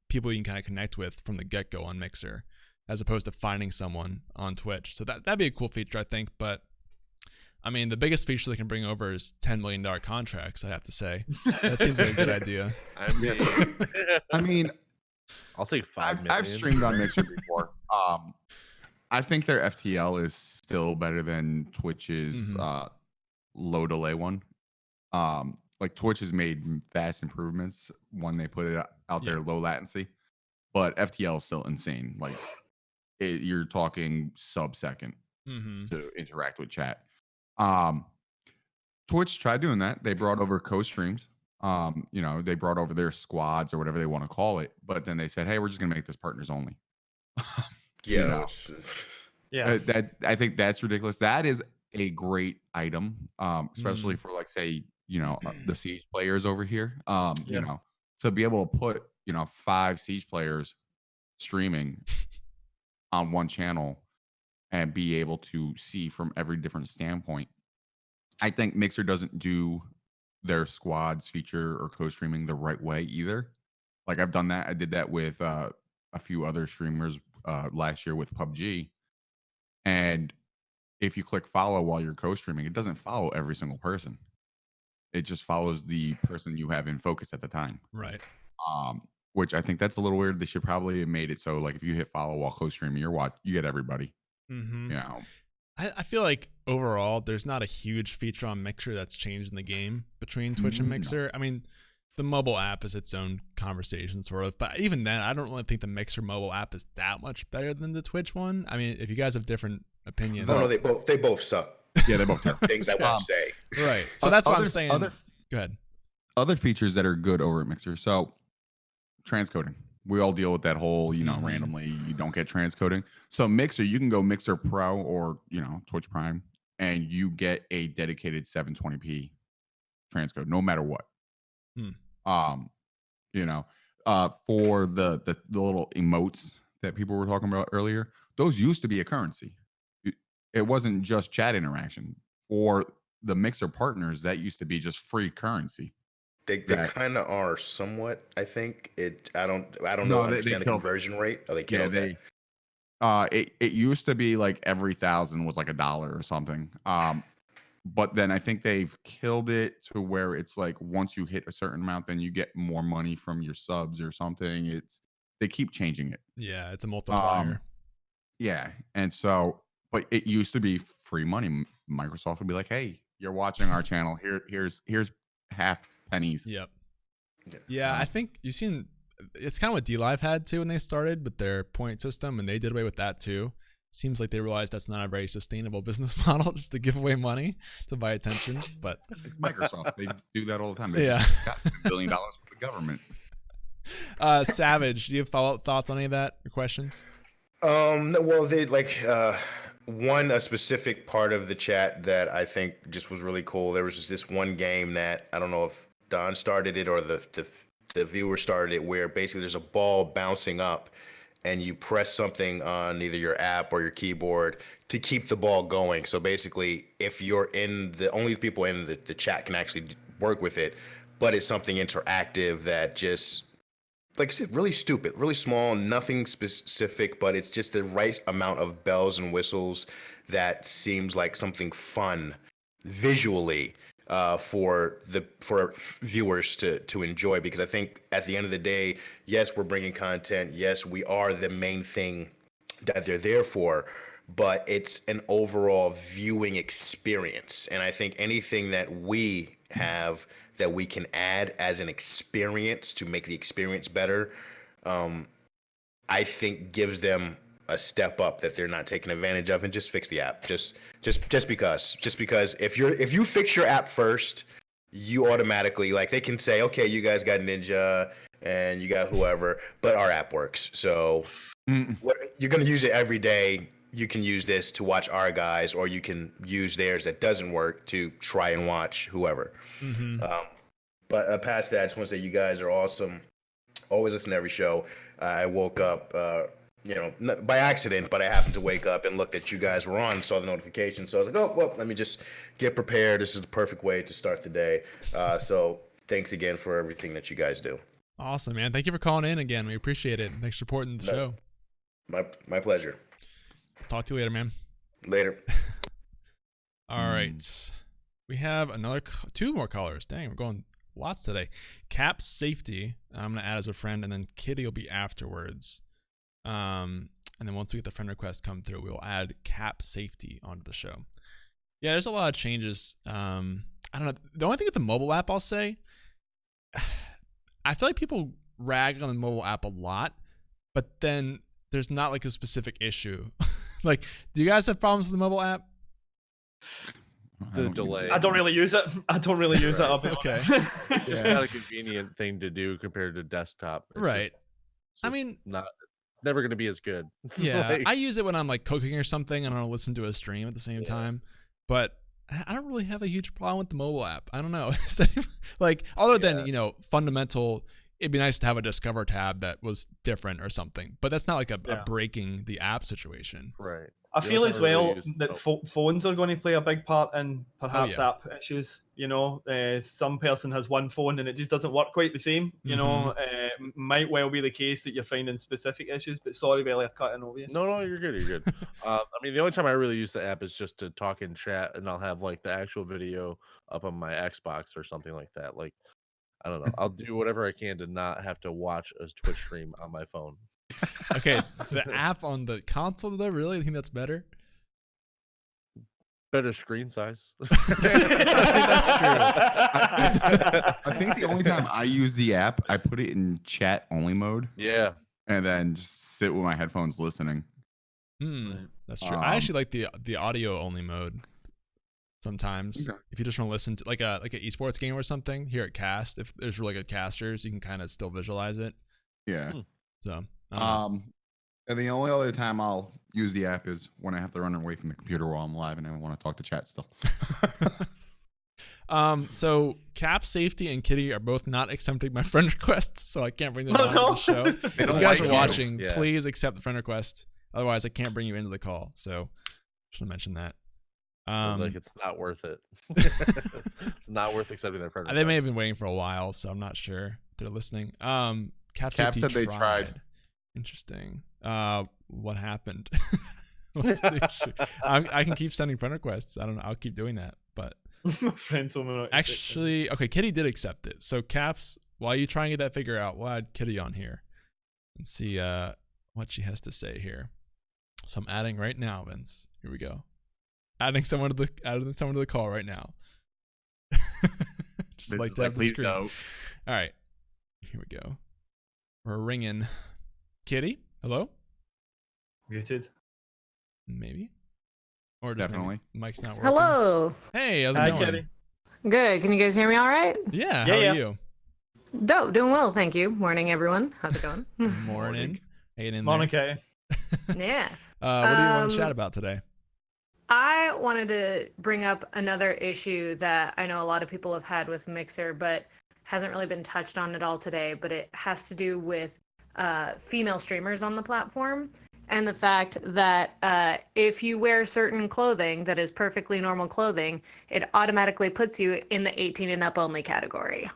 people you can kind of connect with from the get-go on Mixer, as opposed to finding someone on Twitch. So that'd be a cool feature, I think. But I mean, the biggest feature they can bring over is $10 million contracts. I have to say, that seems like a good idea. I mean. I'll take 5 million. I've streamed on Mixer before. I think their FTL is still better than Twitch's low delay one. Like Twitch has made vast improvements when they put it out there low latency, but FTL is still insane. Like you're talking sub-second to interact with chat. Twitch tried doing that. They brought over co-streams. They brought over their squads or whatever they want to call it, but then they said, "Hey, we're just gonna make this partners only." That I think that's ridiculous. That is a great item, especially for like say the Siege players over here. To be able to put 5 Siege players streaming on one channel and be able to see from every different standpoint. I think Mixer doesn't do their squads feature or co-streaming the right way either. Like I've done that. I did that with a few other streamers last year with PUBG. And if you click follow while you're co-streaming, it doesn't follow every single person. It just follows the person you have in focus at the time. Right. Which I think that's a little weird. They should probably have made it so like if you hit follow while co-streaming, you get everybody. I feel like overall, there's not a huge feature on Mixer that's changed in the game between Twitch and Mixer. I mean, the mobile app is its own conversation, sort of. But even then, I don't really think the Mixer mobile app is that much better than the Twitch one. I mean, if you guys have different opinions. No, they both suck. Yeah, they both have things I won't say. Right. So that's what I'm saying. Go ahead. Other features that are good over at Mixer. So transcoding. We all deal with that whole, randomly you don't get transcoding. So Mixer, you can go Mixer Pro or, Twitch Prime, and you get a dedicated 720p transcode no matter what. For the little emotes that people were talking about earlier, those used to be a currency. It wasn't just chat interaction. For the Mixer partners, that used to be just free currency. They kind of are somewhat. I think I don't know. Understand the conversion rate. Oh, they killed it. It used to be like every 1,000 was like $1 or something. But then I think they've killed it to where it's like once you hit a certain amount, then you get more money from your subs or something. They keep changing it. Yeah, it's a multiplier. And so, but it used to be free money. Microsoft would be like, "Hey, you're watching our channel. Here's half pennies." Yep. Yeah, I think you've seen it's kind of what DLive had too when they started with their point system, and they did away with that too. Seems like they realized that's not a very sustainable business model, just to give away money to buy attention. But it's Microsoft, they do that all the time. They got $1 billion from the government. Savage, do you have follow-up thoughts on any of that or questions? Well, they a specific part of the chat that I think just was really cool. There was just this one game that I don't know if Don started it or the viewer started it, where basically there's a ball bouncing up and you press something on either your app or your keyboard to keep the ball going. So basically, if you're only people in the chat can actually work with it, but it's something interactive that just like I said, really stupid, really small, nothing specific, but it's just the right amount of bells and whistles that seems like something fun visually for viewers to enjoy. Because I think at the end of the day, yes, we're bringing content. Yes, we are the main thing that they're there for, but it's an overall viewing experience. And I think anything that we have that we can add as an experience to make the experience better, I think gives them a step up that they're not taking advantage of. And just fix the app. Just because if you fix your app first, you automatically, like, they can say, okay, you guys got Ninja and you got whoever, but our app works. So you're going to use it every day. You can use this to watch our guys, or you can use theirs that doesn't work to try and watch whoever. But past that, I just want to say you guys are awesome. Always listen to every show. I woke up, by accident, but I happened to wake up and looked that you guys were on, saw the notification. So I was like, oh, well, let me just get prepared. This is the perfect way to start the day. So thanks again for everything that you guys do. Awesome, man. Thank you for calling in again. We appreciate it. Thanks for supporting the show. My pleasure. Talk to you later, man. Later. All right. We have two more callers. Dang, we're going lots today. Cap Safety, I'm going to add as a friend, and then Kitty will be afterwards. And then once we get the friend request come through, we will add Cap Safety onto the show. Yeah, there's a lot of changes. I don't know. The only thing with the mobile app, I'll say, I feel like people rag on the mobile app a lot, but then there's not like a specific issue. Like, do you guys have problems with the mobile app? The delay. I don't really use it. I'll be Okay. It's just not a convenient thing to do compared to desktop. It's Right. I mean, never going to be as good. Yeah, I use it when I'm like cooking or something and I want to listen to a stream at the same time. But I don't really have a huge problem with the mobile app. I don't know. Like, other than, fundamental, it'd be nice to have a Discover tab that was different or something. But that's not like a breaking the app situation. Right. I feel as well that phones are going to play a big part in perhaps app issues. Some person has one phone and it just doesn't work quite the same. Might well be the case that you're finding specific issues. But sorry, Belly, I'm cutting over you. No, you're good. You're good. I mean, the only time I really use the app is just to talk in chat, and I'll have like the actual video up on my Xbox or something like that. Like, I don't know. I'll do whatever I can to not have to watch a Twitch stream on my phone. Okay, the app on the console, though, really? I think that's better? Better screen size. That's true. I think the only time I use the app, I put it in chat only mode. Yeah. And then just sit with my headphones listening. That's true. I actually like the audio only mode sometimes. Okay. If you just want to listen to like an esports game or something here at Cast, if there's really good casters, you can kind of still visualize it. Yeah. So and the only other time I'll use the app is when I have to run away from the computer while I'm live and I want to talk to chat still. So Cap Safety and Kitty are both not accepting my friend requests, so I can't bring them on the show. If you guys are watching, please accept the friend request. Otherwise, I can't bring you into the call. So just want to mention that. Like, it's not worth it. It's not worth accepting their friend request. They may have been waiting for a while, so I'm not sure if they're listening. Cap said they tried. Interesting. What happened? What's the issue? I can keep sending friend requests. I don't know. I'll keep doing that. But actually, okay, Kitty did accept it. So Caps, while you try and get that figure out, we'll add Kitty on here and see what she has to say here. So I'm adding right now, Vince. Here we go. Adding someone to the call right now. Just like to have the screen. All right. Here we go. We're ringing. Kitty, hello? Muted. Maybe. Or definitely. Mic's not working. Hello. Hey, how's it going? Kitty. Good. Can you guys hear me all right? Yeah. How are you? Dope. Doing well, thank you. Morning, everyone. How's it going? Morning. Hey, Morning, Kitty. Yeah. What do you want to chat about today? I wanted to bring up another issue that I know a lot of people have had with Mixer, but hasn't really been touched on at all today. But it has to do with female streamers on the platform, and the fact that if you wear certain clothing that is perfectly normal clothing, it automatically puts you in the 18 and up only category.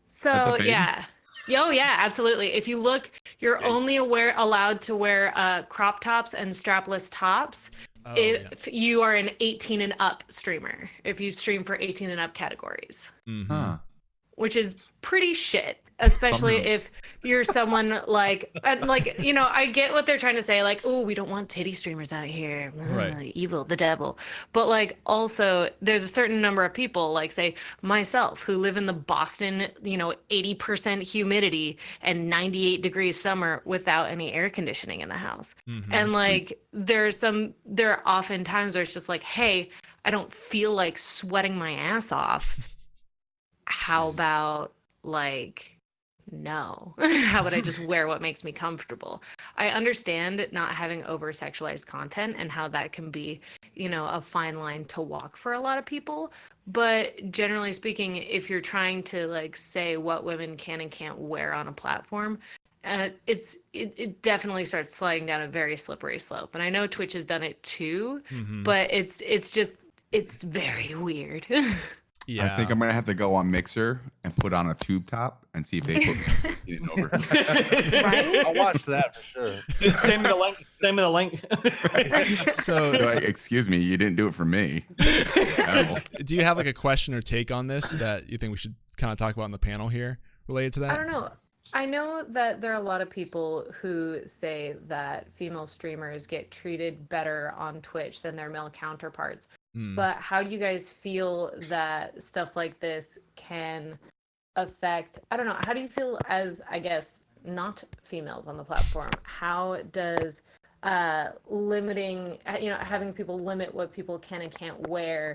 So yeah, Oh yeah, absolutely. If you look, you're only allowed to wear crop tops and strapless tops if you are an 18 and up streamer. If you stream for 18 and up categories, which is pretty shit. Especially if you're someone like, and like, you know, I get what they're trying to say, like, oh, we don't want titty streamers out here, Right. evil, the devil. But like, also, there's a certain number of people, like, say, myself, who live in the Boston, you know, 80% humidity and 98 degrees summer without any air conditioning in the house. And like, there are often times where it's just like, hey, I don't feel like sweating my ass off. How about like, no. How would I just wear what makes me comfortable? I understand not having over sexualized content and how that can be, you know, a fine line to walk for a lot of people. But generally speaking, if you're trying to like say what women can and can't wear on a platform, it definitely starts sliding down a very slippery slope. And I know Twitch has done it too, but it's very weird. Yeah. I think I'm gonna have to go on Mixer and put on a tube top and see if they put it over. Right? I'll watch that for sure. Send me the link. Send me the link. So, Like, excuse me, you didn't do it for me. No. do you have like a question or take on this that you think we should kind of talk about in the panel here related to that? I don't know. I know that there are a lot of people who say that female streamers get treated better on Twitch than their male counterparts. But how do you guys feel that stuff like this can affect, I don't know, how do you feel as, I guess, not females on the platform? How does limiting, you know, having people limit what people can and can't wear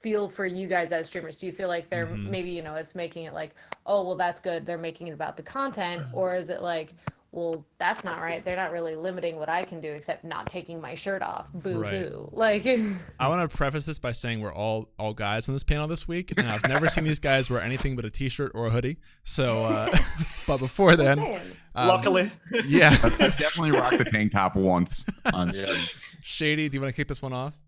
feel for you guys as streamers? Do you feel like they're maybe, you know, it's making it like, oh, well, that's good, they're making it about the content? Or is it like, well, that's not right, they're not really limiting what I can do except not taking my shirt off, boo-hoo. Like, I want to preface this by saying we're all guys on this panel this week, and I've never seen these guys wear anything but a t-shirt or a hoodie. So but before then, luckily, yeah, I definitely rocked the tank top once on stream. Shady, do you want to kick this one off?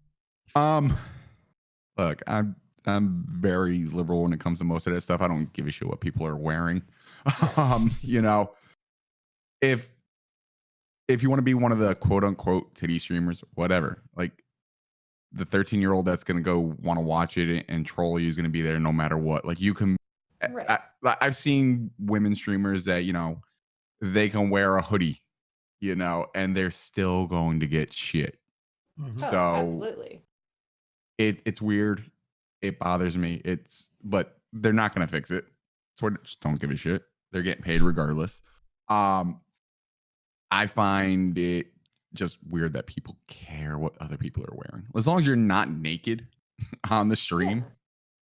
Look, I'm very liberal when it comes to most of that stuff. I don't give a shit what people are wearing. You know, if you want to be one of the quote unquote titty streamers, whatever, like the 13-year-old that's gonna go want to watch it and troll you is gonna be there no matter what. Like you can, right. I've seen women streamers that, you know, they can wear a hoodie, you know, and they're still going to get shit. So absolutely. It's weird. It bothers me. But they're not gonna fix it. So just don't give a shit. They're getting paid regardless. I find it just weird that people care what other people are wearing. As long as you're not naked on the stream,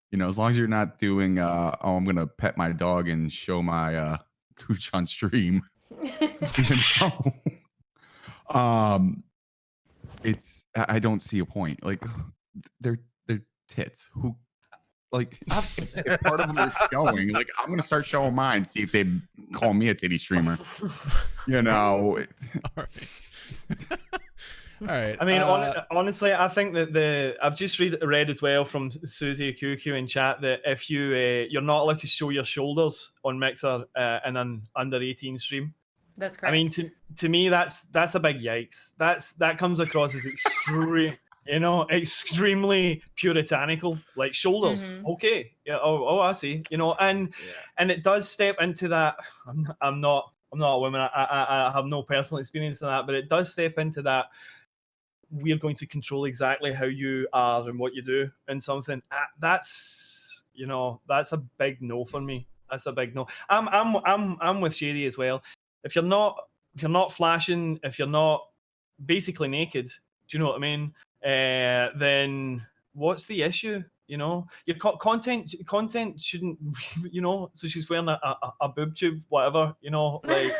you know, as long as you're not doing oh, I'm gonna pet my dog and show my cooch on stream. You know? I don't see a point. Like they're tits. Who, like, if part of them are showing, like, I'm gonna start showing mine, see if they call me a titty streamer. You know. All right. I mean, honestly, I think that I've just read as well from Susie Kuku in chat that if you're not allowed to show your shoulders on Mixer in an under 18 stream. That's correct. I mean, to me, that's a big yikes. That comes across as extreme. You know, extremely puritanical, like shoulders. Okay, yeah. Oh, I see. You know, and it does step into that. I'm not a woman. I have no personal experience in that, but it does step into that. We're going to control exactly how you are and what you do and something. That's, you know, that's a big no for me. That's a big no. I'm with Shady as well. If you're not flashing, if you're not basically naked, do you know what I mean? Then what's the issue? You know, your content shouldn't, you know. So she's wearing a boob tube, whatever, you know, like.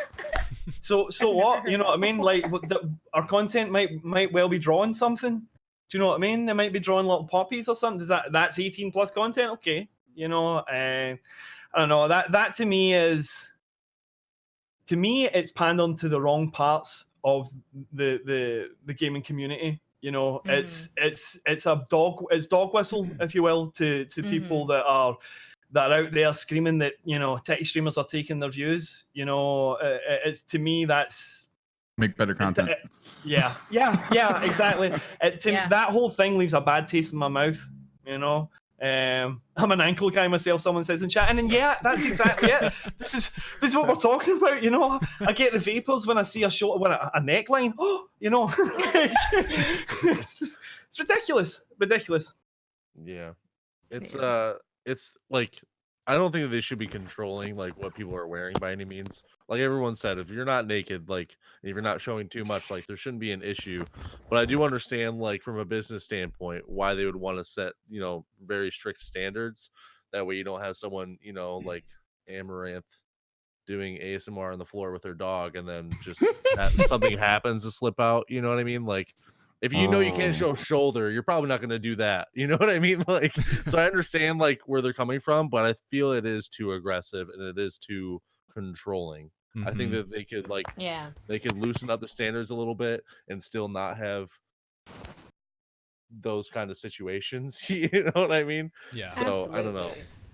so what? You know what I mean? Like, our content might well be drawing something. Do you know what I mean? They might be drawing little poppies or something. That's 18 plus content? Okay, you know. I don't know. That to me it's pandering to the wrong parts of the gaming community. You know, it's a dog whistle, if you will, to people that are that are out there screaming that, you know, tech streamers are taking their views. You know, it's, to me, that's Make better content. Yeah, exactly. That whole thing leaves a bad taste in my mouth. You know, I'm an ankle guy myself. Someone says in chat, and then that's exactly it. This is what we're talking about. You know, I get the vapors when I see a neckline. Oh, you know, it's ridiculous. Yeah, it's like, I don't think that they should be controlling like what people are wearing by any means. Like everyone said, if you're not naked, like if you're not showing too much, like there shouldn't be an issue. But I do understand, like from a business standpoint, why they would want to set, you know, very strict standards. That way you don't have someone, you know, like Amaranth doing ASMR on the floor with her dog, and then just something happens to slip out. You know what I mean? Like, if you know you can't show shoulder, you're probably not going to do that. You know what I mean? Like, so I understand like where they're coming from, but I feel it is too aggressive and it is too controlling. I think that they could they could loosen up the standards a little bit and still not have those kind of situations. You know what I mean? Yeah. So absolutely. I don't know.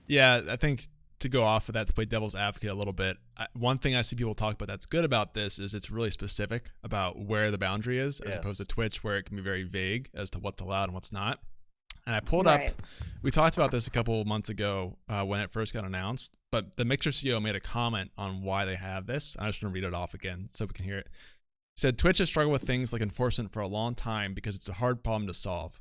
Yeah, I think to go off of that, to play devil's advocate a little bit, one thing I see people talk about that's good about this is it's really specific about where the boundary is, as opposed to Twitch, where it can be very vague as to what's allowed and what's not. And I pulled up, we talked about this a couple months ago when it first got announced, but the Mixer CEO made a comment on why they have this. I just want to read it off again so we can hear it. He said, Twitch has struggled with things like enforcement for a long time because it's a hard problem to solve.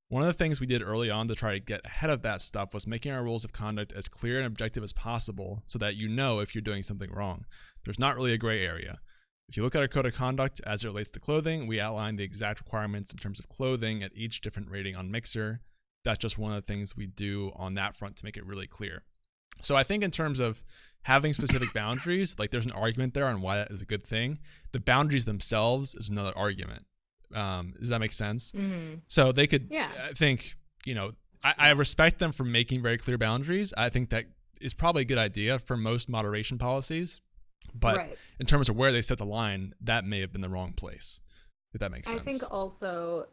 One of the things we did early on to try to get ahead of that stuff was making our rules of conduct as clear and objective as possible so that you know if you're doing something wrong. There's not really a gray area. If you look at our code of conduct as it relates to clothing, we outline the exact requirements in terms of clothing at each different rating on Mixer. That's just one of the things we do on that front to make it really clear. So I think in terms of having specific boundaries, like there's an argument there on why that is a good thing. The boundaries themselves is another argument. Does that make sense? So they could, I think, you know, I respect them for making very clear boundaries. I think that is probably a good idea for most moderation policies, but in terms of where they set the line, that may have been the wrong place, if that makes sense. I think also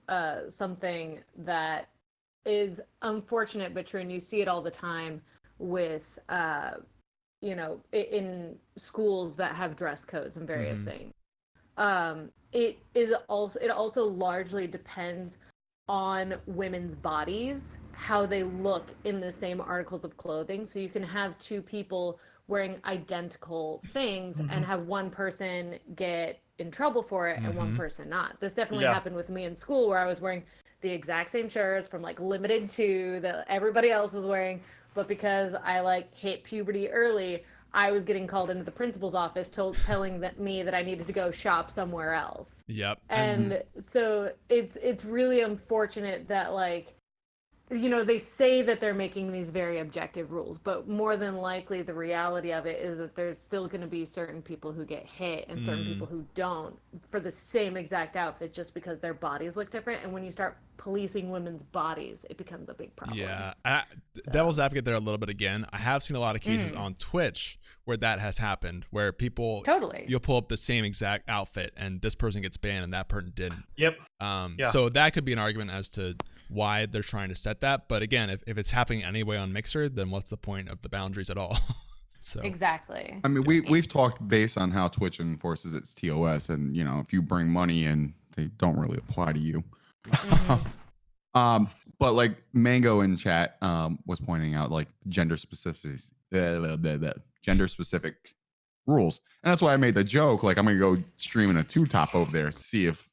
something that is unfortunate but true, and you see it all the time with, you know, in schools that have dress codes and various things. It also largely depends on women's bodies, how they look in the same articles of clothing. So you can have two people wearing identical things and have one person get in trouble for it and one person not. This definitely happened with me in school, where I was wearing the exact same shirts from like Limited 2 that everybody else was wearing, but because I like hit puberty early, I was getting called into the principal's office telling me that I needed to go shop somewhere else. Yep. And so it's really unfortunate that, like, you know, they say that they're making these very objective rules, but more than likely the reality of it is that there's still going to be certain people who get hit and certain people who don't for the same exact outfit, just because their bodies look different. And when you start policing women's bodies, it becomes a big problem. Yeah. Devil's advocate there a little bit again. I have seen a lot of cases on Twitch where that has happened, where people you'll pull up the same exact outfit and this person gets banned and that person didn't. So that could be an argument as to why they're trying to set that. But again, if it's happening anyway on Mixer, then what's the point of the boundaries at all? So exactly. I mean, we've talked based on how Twitch enforces its TOS, and you know, if you bring money in, they don't really apply to you. But like Mango in chat was pointing out, like gender specific rules, and that's why I made the joke. Like, I'm gonna go stream in a 2-top over there, see if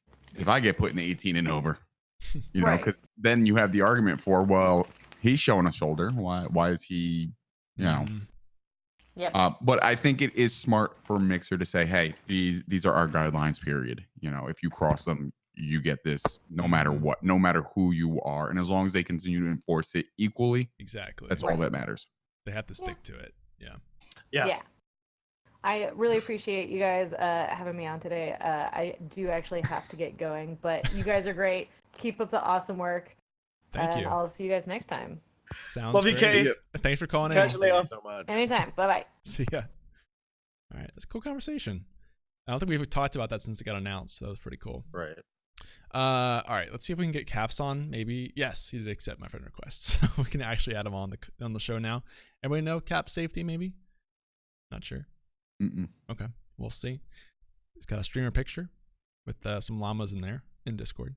I get put in 18 and over. You know, because then you have the argument for, well, he's showing a shoulder. Why is he, you know? But I think it is smart for Mixer to say, hey, these are our guidelines, period. You know, if you cross them, you get this no matter what, no matter who you are. And as long as they continue to enforce it equally, that's all that matters. They have to stick to it. Yeah. I really appreciate you guys having me on today. I do actually have to get going, but you guys are great. Keep up the awesome work. Thank you. I'll see you guys next time. Sounds Love you, Katie. Thanks for calling in. Catch you later. So much. Anytime. Bye-bye. See ya. All right. That's a cool conversation. I don't think we've talked about that since it got announced. So that was pretty cool. Right. All right, let's see if we can get Caps on. Maybe yes, he did accept my friend request, so we can actually add him on the show now. Everybody know Cap safety? Maybe. Not sure. Okay, we'll see. He's got a streamer picture with some llamas in there in Discord.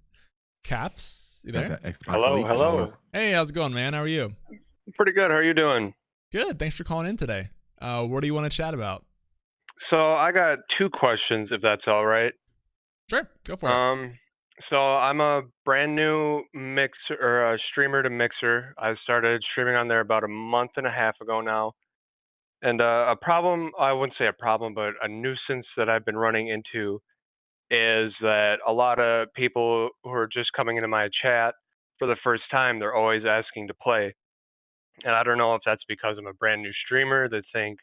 Caps, you there? Hello. Hey, how's it going, man? How are you? Pretty good. How are you doing? Good. Thanks for calling in today. What do you want to chat about? So I got 2 questions, if that's all right. Sure, go for it. So I'm a brand new mixer or a streamer to Mixer. I started streaming on there about a month and a half ago now. And a problem, I wouldn't say a problem, but a nuisance that I've been running into is that a lot of people who are just coming into my chat for the first time, they're always asking to play. And I don't know if that's because I'm a brand new streamer that think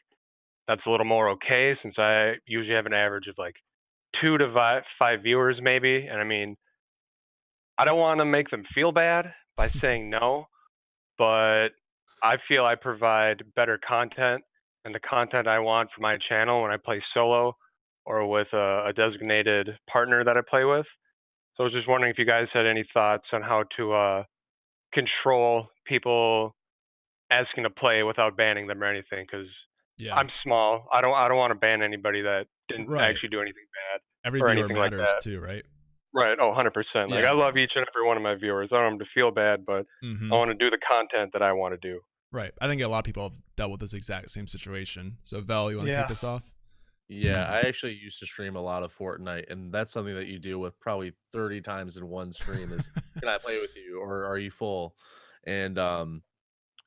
that's a little more okay, since I usually have an average of like 2 to 5 viewers maybe. And I mean, I don't want to make them feel bad by saying no, but I feel I provide better content and the content I want for my channel when I play solo or with a designated partner that I play with. So I was just wondering if you guys had any thoughts on how to control people asking to play without banning them or anything, because I'm small. I don't want to ban anybody that didn't actually do anything bad. Every or viewer anything matters like that. too, right? Right. Oh, 100%. Like I love each and every one of my viewers. I don't want them to feel bad, but I want to do the content that I want to do. Right. I think a lot of people have dealt with this exact same situation. So Vel, you want to kick this off? Yeah, I actually used to stream a lot of Fortnite, and that's something that you deal with probably 30 times in one stream is, can I play with you, or are you full? And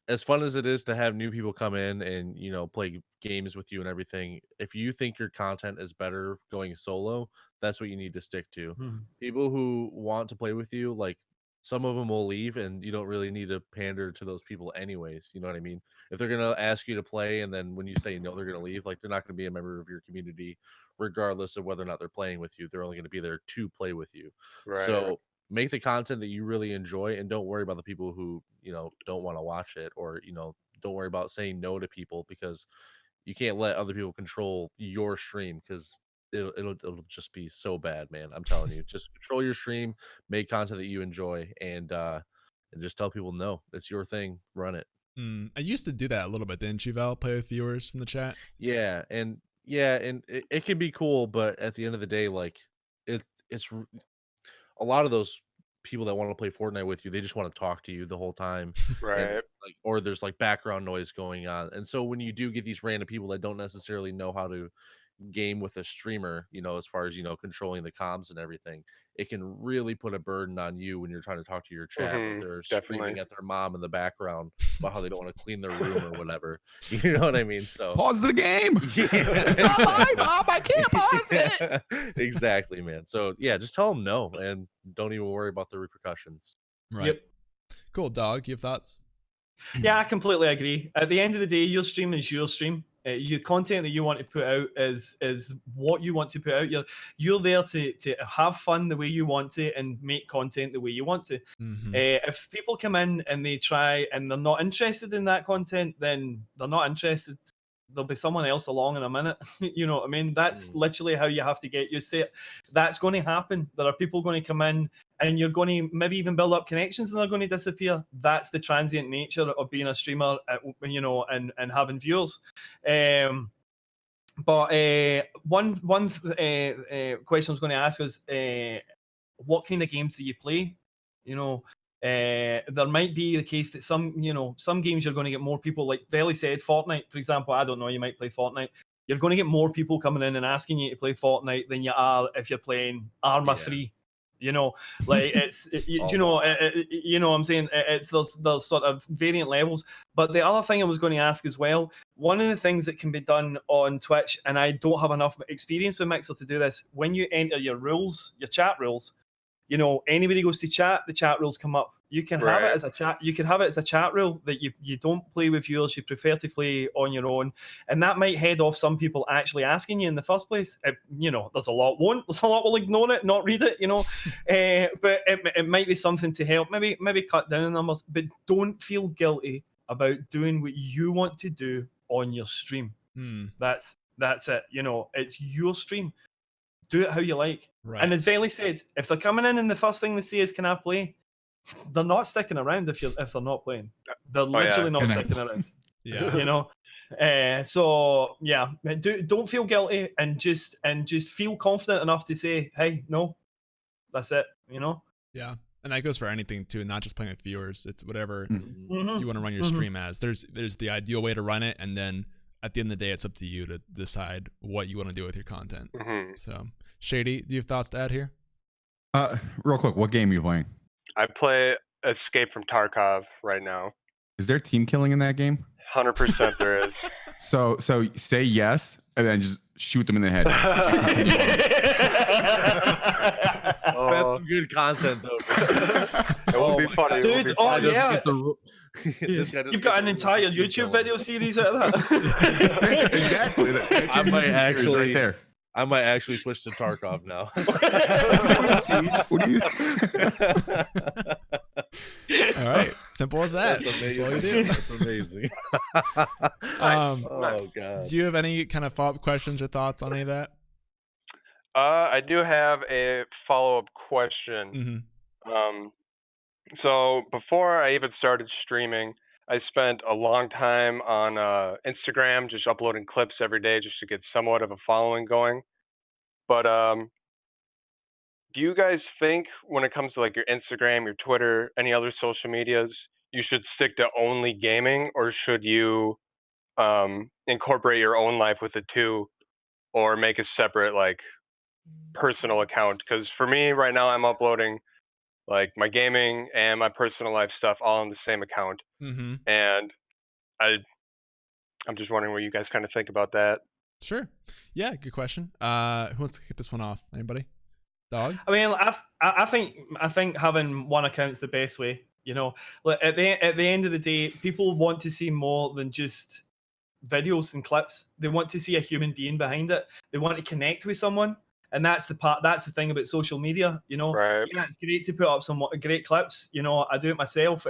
as fun as it is to have new people come in and, you know, play games with you and everything, if you think your content is better going solo, that's what you need to stick to. People who want to play with you, like, some of them will leave, and you don't really need to pander to those people anyways. You know what I mean? If they're gonna ask you to play, and then when you say no, they're gonna leave. Like, they're not gonna be a member of your community, regardless of whether or not they're playing with you. They're only gonna be there to play with you. Right. So make the content that you really enjoy, and don't worry about the people who, you know, don't want to watch it, or, you know, don't worry about saying no to people, because you can't let other people control your stream, because it'll just be so bad, man. I'm telling you, just control your stream, make content that you enjoy, and just tell people no, it's your thing, run it. I used to do that a little bit, didn't you, Val? Play with viewers from the chat. Yeah, and it can be cool, but at the end of the day, like, it's a lot of those people that want to play Fortnite with you, they just want to talk to you the whole time. Right. And, like, or there's like background noise going on. And so when you do get these random people that don't necessarily know how to game with a streamer, you know, as far as, you know, controlling the comms and everything, it can really put a burden on you when you're trying to talk to your chat. But they're screaming at their mom in the background about how they don't want to clean their room or whatever. You know what I mean? So pause the game. It's not live, Mom. I can't pause it. Exactly, man. So yeah, just tell them no, and don't even worry about the repercussions. Right. Yep. Cool. Dog, you have thoughts? Yeah, I completely agree. At the end of the day, your stream is your stream. Your content that you want to put out is what you want to put out. You're there to have fun the way you want to and make content the way you want to. If people come in and they try and they're not interested in that content, then they're not interested. There'll be someone else along in a minute. You know what I mean? That's literally how you have to get used to it. That's going to happen. There are people going to come in and you're going to maybe even build up connections and they're going to disappear. That's the transient nature of being a streamer, you know, and having viewers. But one question I was going to ask was, what kind of games do you play? You know, there might be the case that some games you're going to get more people, like Velly said, Fortnite, for example. I don't know, you might play Fortnite. You're going to get more people coming in and asking you to play Fortnite than you are if you're playing Arma 3. You know, like you know what I'm saying? There's sort of variant levels. But the other thing I was going to ask as well, one of the things that can be done on Twitch, and I don't have enough experience with Mixer to do this, when you enter your rules, your chat rules, you know, anybody goes to chat, the chat rules come up. You can have it as a chat. You can have it as a chat rule that you don't play with viewers. You prefer to play on your own, and that might head off some people actually asking you in the first place. You know, there's a lot won't. There's a lot will ignore it, not read it. You know, but it might be something to help. Maybe cut down the numbers, but don't feel guilty about doing what you want to do on your stream. That's it. You know, it's your stream. Do it how you like. Right. And as Velly said, if they're coming in and the first thing they say is, "Can I play?" they're not sticking around if they're not playing. They're literally not sticking around. Yeah. You know. So yeah, don't feel guilty and just feel confident enough to say, "Hey, no, that's it." You know. Yeah. And that goes for anything too, not just playing with viewers. It's whatever Mm-hmm. you want to run your stream as. There's the ideal way to run it, and then at the end of the day, it's up to you to decide what you want to do with your content. So, Shady, do you have thoughts to add here? Real quick, what game are you playing? I play Escape from Tarkov right now. Is there team killing in that game? 100% there is. So say yes, and then just shoot them in the head. That's some good content, though. It won't be funny. Dude, yeah. You've got an entire YouTube video series out of that. Exactly. I might actually right there. I might actually switch to Tarkov now. What do you? All right, simple as that. That's That's amazing. all you do. That's amazing. Oh god. Do you have any kind of follow-up questions or thoughts on any of that? I do have a follow-up question. So before I even started streaming, I spent a long time on Instagram, just uploading clips every day just to get somewhat of a following going. But do you guys think when it comes to like your Instagram, your Twitter, any other social medias, you should stick to only gaming, or should you incorporate your own life with it too, or make a separate like personal account? Because for me right now, I'm uploading like my gaming and my personal life stuff all on the same account. And I'm just wondering what you guys kind of think about that. Sure. Yeah, good question. Who wants to kick this one off? Anybody? Dogg? I mean, I think having one account's the best way. You know, like at the end of the day, people want to see more than just videos and clips. They want to see a human being behind it. They want to connect with someone. And that's the thing about social media, you know. Right. Yeah, it's great to put up some great clips. You know, I do it myself.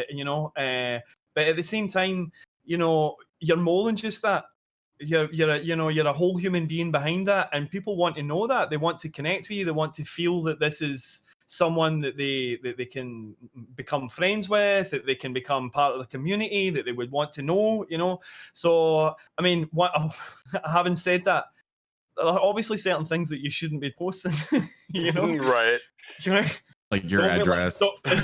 You know, but at the same time, you know, you're more than just that. You're a whole human being behind that, and people want to know that. They want to connect with you. They want to feel that this is someone that they can become friends with, that they can become part of the community, that they would want to know. You know, so I mean, having said that, there are obviously certain things that you shouldn't be posting. You know, right? You know, like your address. Don't be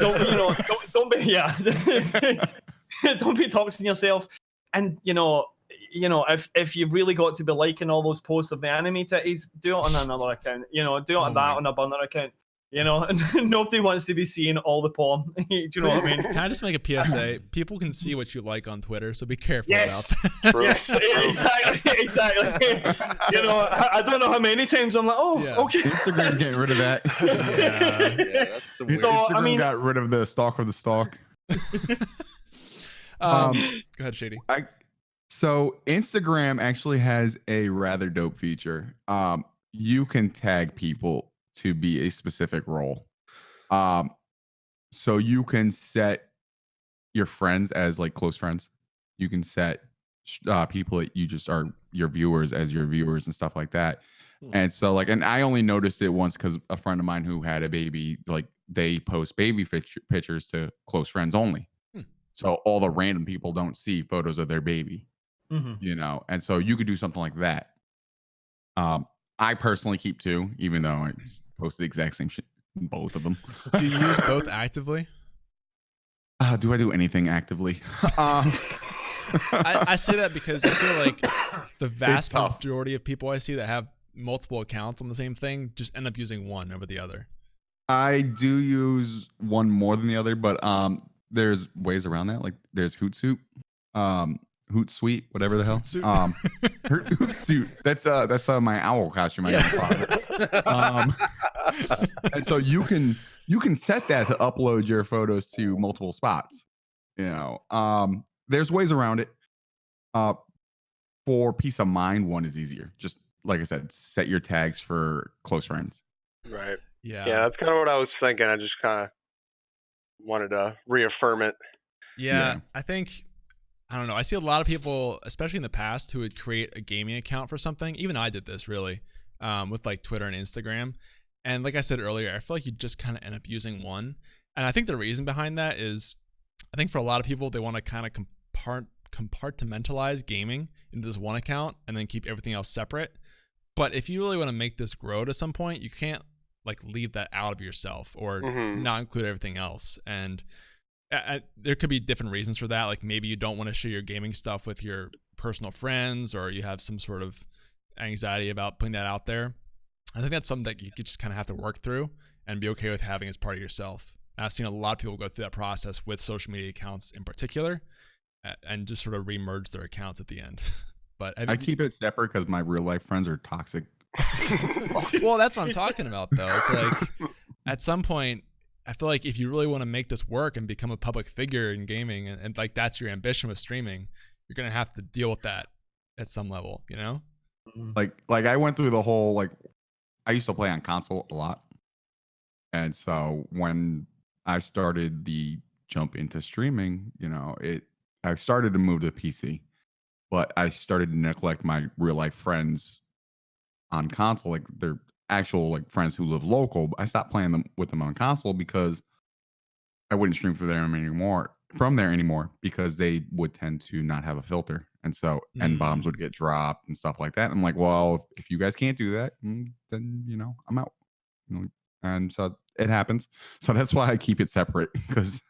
don't be toxing yourself. And you know, if you've really got to be liking all those posts of the anime titties, do it on another account. You know, do it on a burner account. You know, and nobody wants to be seeing all the porn. Do you know what I mean? Can I just make a PSA? People can see what you like on Twitter, so be careful Yes. about that. Yes, exactly. You know, I don't know how many times I'm like, okay. Instagram's getting rid of that. Yeah, that's the weird. So, Instagram I mean, got rid of the stalk of the stalk. Go ahead, Shady. So Instagram actually has a rather dope feature. You can tag people to be a specific role. So you can set your friends as like close friends. You can set people that you just are your viewers as your viewers and stuff like that. And so like, and I only noticed it once because a friend of mine who had a baby, like they post baby pictures to close friends only. So all the random people don't see photos of their baby, you know? And so you could do something like that. I personally keep two, even though I post the exact same shit in both of them. Do you use both actively? Do I do anything actively? I say that because I feel like the vast majority of people I see that have multiple accounts on the same thing just end up using one over the other. I do use one more than the other, but there's ways around that. Like there's Hootsuite, Hootsuite, whatever the hell. Hootsuite. That's my owl costume. And so you can set that to upload your photos to multiple spots. You know, there's ways around it. For peace of mind, one is easier. Just like I said, set your tags for close friends. Right. Yeah. Yeah, that's kind of what I was thinking. I just kind of wanted to reaffirm it. Yeah, I think, I don't know. I see a lot of people, especially in the past, who would create a gaming account for something. Even I did this, really. with like Twitter and Instagram. And like I said earlier, I feel like you just kind of end up using one. And I think the reason behind that is, I think for a lot of people, they want to kind of compartmentalize gaming into this one account and then keep everything else separate. But if you really want to make this grow to some point, you can't like leave that out of yourself or not include everything else. And there could be different reasons for that. Like maybe you don't want to share your gaming stuff with your personal friends, or you have some sort of anxiety about putting that out there. I think that's something that you just kind of have to work through and be okay with having as part of yourself. I've seen a lot of people go through that process with social media accounts in particular, and just sort of remerge their accounts at the end. But I keep it separate because my real life friends are toxic. Well, that's what I'm talking about, though. It's like at some point, I feel like if you really want to make this work and become a public figure in gaming, and like that's your ambition with streaming, you're gonna have to deal with that at some level, you know? Like I went through the whole, like, I used to play on console a lot, and so when I started the jump into streaming, you know, I started to move to PC, but I started to neglect my real life friends on console, like they're actual like friends who live local. I stopped playing with them on console because I wouldn't stream from there anymore because they would tend to not have a filter, and so N bombs would get dropped and stuff like that. I'm like, well, if you guys can't do that, then you know I'm out. You know, and so it happens. So that's why I keep it separate, because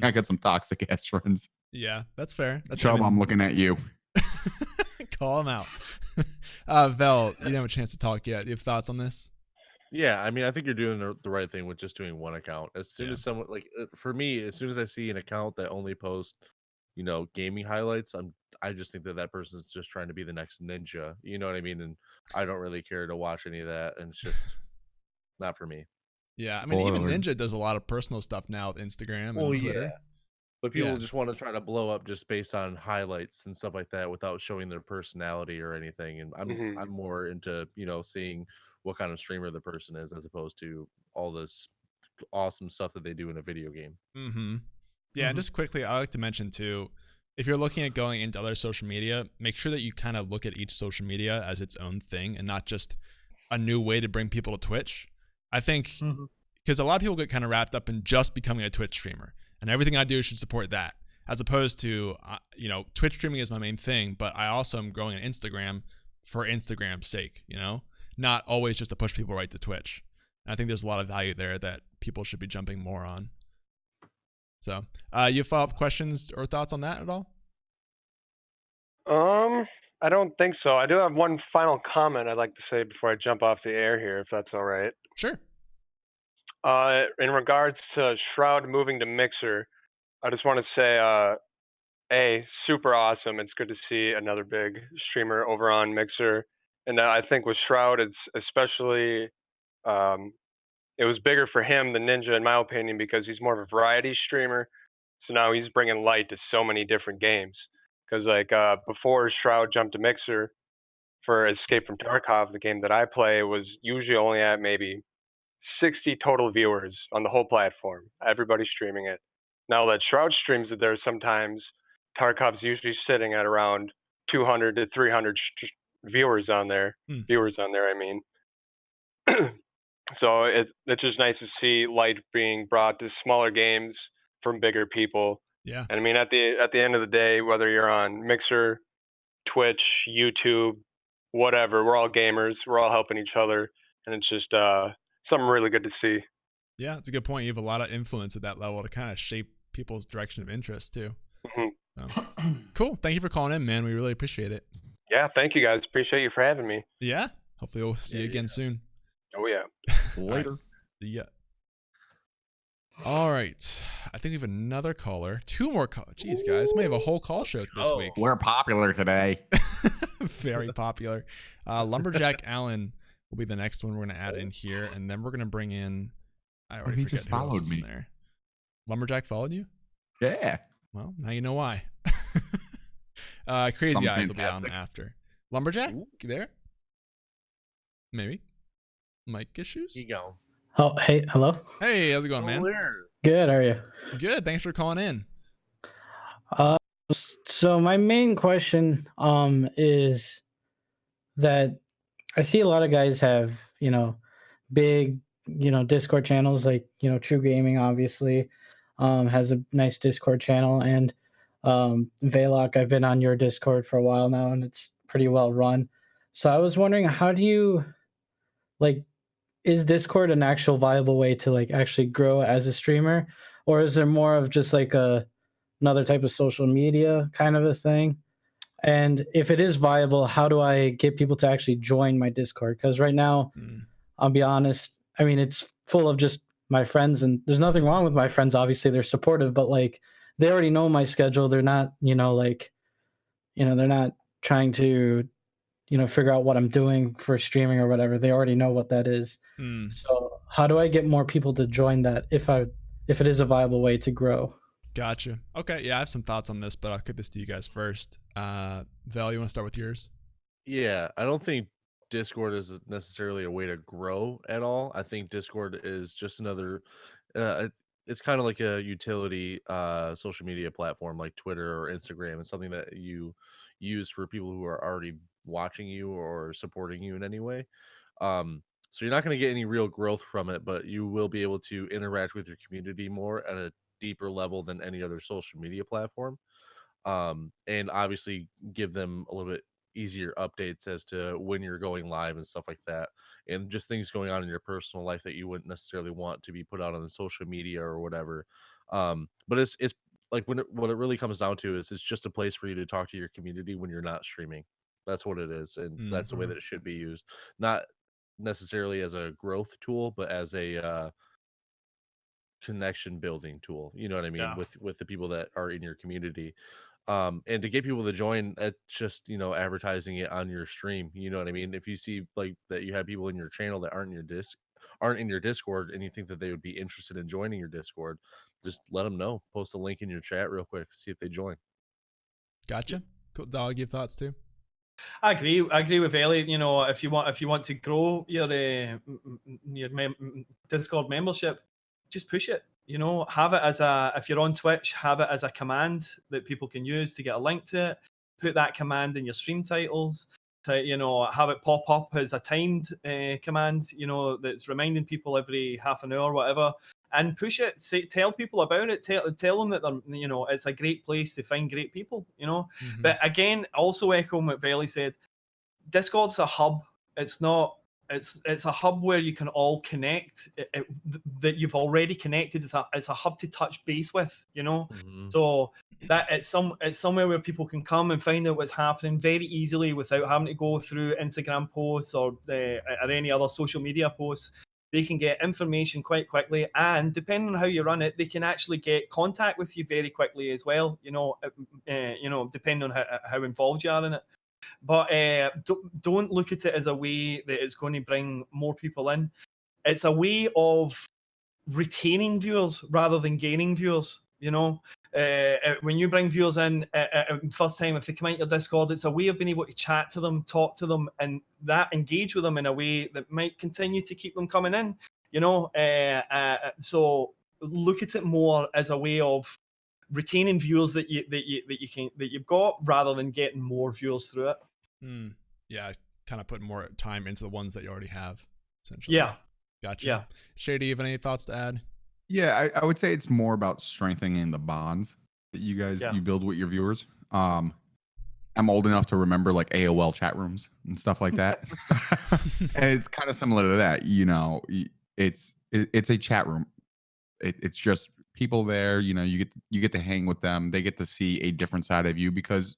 I got some toxic ass friends. Yeah, that's fair. That's Chubb, I'm looking at you. Call him out. Vel, you didn't have a chance to talk yet. Do you have thoughts on this? Yeah, I mean, I think you're doing the right thing with just doing one account. As soon as someone, like, for me, as soon as I see an account that only posts, you know, gaming highlights, I just think that person's just trying to be the next ninja. You know what I mean? And I don't really care to watch any of that, and it's just not for me. Yeah, I mean, even Ninja does a lot of personal stuff now with Instagram and Twitter. Yeah. But people just want to try to blow up just based on highlights and stuff like that without showing their personality or anything. And I'm more into, you know, seeing what kind of streamer the person is, as opposed to all this awesome stuff that they do in a video game. Yeah, and just quickly, I like to mention too, if you're looking at going into other social media, make sure that you kind of look at each social media as its own thing and not just a new way to bring people to Twitch. I think because a lot of people get kind of wrapped up in just becoming a Twitch streamer, and everything I do should support that, as opposed to, you know, Twitch streaming is my main thing, but I also am growing an Instagram for Instagram's sake, you know, not always just to push people right to Twitch. And I think there's a lot of value there that people should be jumping more on. So, you have follow-up questions or thoughts on that at all? I don't think so. I do have one final comment I'd like to say before I jump off the air here, if that's all right. Sure. In regards to Shroud moving to Mixer, I just want to say, super awesome. It's good to see another big streamer over on Mixer. And I think with Shroud, it's especially, it was bigger for him than Ninja, in my opinion, because he's more of a variety streamer. So now he's bringing light to so many different games. Because like before Shroud jumped to Mixer for Escape from Tarkov, the game that I play was usually only at maybe 60 total viewers on the whole platform. Everybody streaming it. Now that Shroud streams it there, sometimes Tarkov's usually sitting at around 200 to 300 viewers on there. Viewers on there, I mean. So it's just nice to see light being brought to smaller games from bigger people. Yeah. And I mean, at the end of the day, whether you're on Mixer, Twitch, YouTube, whatever, we're all gamers. We're all helping each other, and it's just something really good to see. Yeah, it's a good point. You have a lot of influence at that level to kind of shape people's direction of interest too. So, cool. Thank you for calling in, man. We really appreciate it. Yeah, thank you guys. Appreciate you for having me. Yeah. Hopefully we'll see you again soon. Oh yeah. Later. Yeah. All right. I think we have another caller. Two more callers. Jeez, guys. We have a whole call show this week. We're popular today. Very popular. Lumberjack Allen will be the next one we're going to add in here. And then we're going to bring in... I already forget just who else followed was me. in there. Lumberjack followed you? Yeah. Well, now you know why. Crazy Something Eyes will be on fantastic. after. Lumberjack? You there? Maybe. Mic issues? You go. Oh, hey, hello. Hey, how's it going, man? Good. How are you? Good. Thanks for calling in. So my main question is that I see a lot of guys have, big, Discord channels like, TRUgaming obviously has a nice Discord channel, and Veloc, I've been on your Discord for a while now and it's pretty well run. So I was wondering, how do you like, is Discord an actual viable way to like actually grow as a streamer, or is there more of just like another type of social media kind of a thing? And if it is viable, how do I get people to actually join my Discord? Because right now, I'll be honest, I mean, it's full of just my friends, and there's nothing wrong with my friends. Obviously, they're supportive, but like they already know my schedule. They're not, they're not trying to, figure out what I'm doing for streaming or whatever. They already know what that is. So how do I get more people to join that if it is a viable way to grow? Gotcha. Okay, yeah, I have some thoughts on this, but I'll kick this to you guys first. Val, you want to start with yours? Yeah, I don't think Discord is necessarily a way to grow at all. I think Discord is just another it's kind of like a utility social media platform like Twitter or Instagram. It's something that you use for people who are already watching you or supporting you in any way. So you're not going to get any real growth from it, but you will be able to interact with your community more at a deeper level than any other social media platform. And obviously give them a little bit easier updates as to when you're going live and stuff like that, and just things going on in your personal life that you wouldn't necessarily want to be put out on the social media or whatever. But it's like what it really comes down to is it's just a place for you to talk to your community when you're not streaming. That's what it is, and that's the way that it should be used, not necessarily as a growth tool, but as a connection building tool, you know what I mean, with the people that are in your community. And to get people to join, it's just, advertising it on your stream, you know what I mean. If you see like that you have people in your channel that aren't in your Discord, and you think that they would be interested in joining your Discord, just let them know. Post a link in your chat real quick, see if they join. Gotcha. Cool. Dog, your thoughts too? I agree with Elliot. If you want to grow your Discord membership, just push it. Have it as if you're on Twitch, have it as a command that people can use to get a link to it. Put that command in your stream titles. To have it pop up as a timed command. That's reminding people every half an hour, whatever. And push it. Tell people about it. Tell them that they're, it's a great place to find great people. But again, also echoing what Veli said, Discord's a hub. It's not. It's a hub where you can all connect. That you've already connected. It's a hub to touch base with. So that it's somewhere where people can come and find out what's happening very easily without having to go through Instagram posts or any other social media posts. They can get information quite quickly, and depending on how you run it, they can actually get contact with you very quickly as well. Depending on how involved you are in it. But don't look at it as a way that it's going to bring more people in. It's a way of retaining viewers rather than gaining viewers. When you bring viewers in first time, if they come out your Discord, it's a way of being able to chat to them, talk to them, and that engage with them in a way that might continue to keep them coming in. So look at it more as a way of retaining viewers that you've got rather than getting more viewers through it. Yeah, kind of put more time into the ones that you already have, essentially. Yeah. Gotcha. Yeah. Shady, you have any thoughts to add? Yeah, I would say it's more about strengthening the bonds that you guys you build with your viewers. I'm old enough to remember like AOL chat rooms and stuff like that. And it's kind of similar to that, it's a chat room. It's just people there, you get to hang with them. They get to see a different side of you, because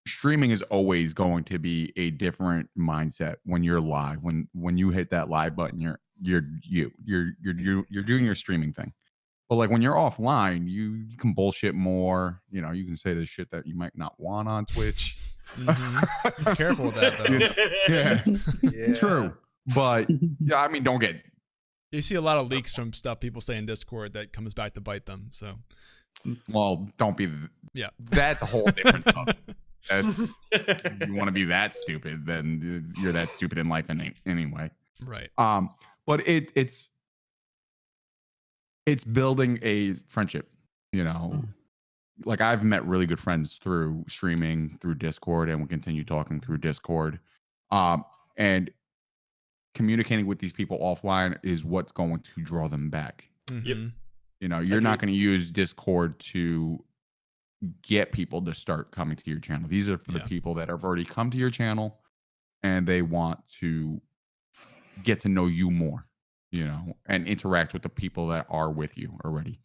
streaming is always going to be a different mindset when you're live. When you hit that live button, you're doing your streaming thing. But like when you're offline, you can bullshit more. You can say the shit that you might not want on Twitch. Be careful with that, though. Yeah. True. But yeah, I mean, don't get. You see a lot of leaks from stuff people say in Discord that comes back to bite them. So, well, don't be. Yeah, that's a whole different subject. You want to be that stupid, then you're that stupid in life anyway. Right. But it's building a friendship, like I've met really good friends through streaming, through Discord, and we continue talking through Discord. And communicating with these people offline is what's going to draw them back. Yep. You know, you're not going to use Discord to get people to start coming to your channel. These are for the people that have already come to your channel and they want to get to know you more, you know, and interact with the people that are with you already.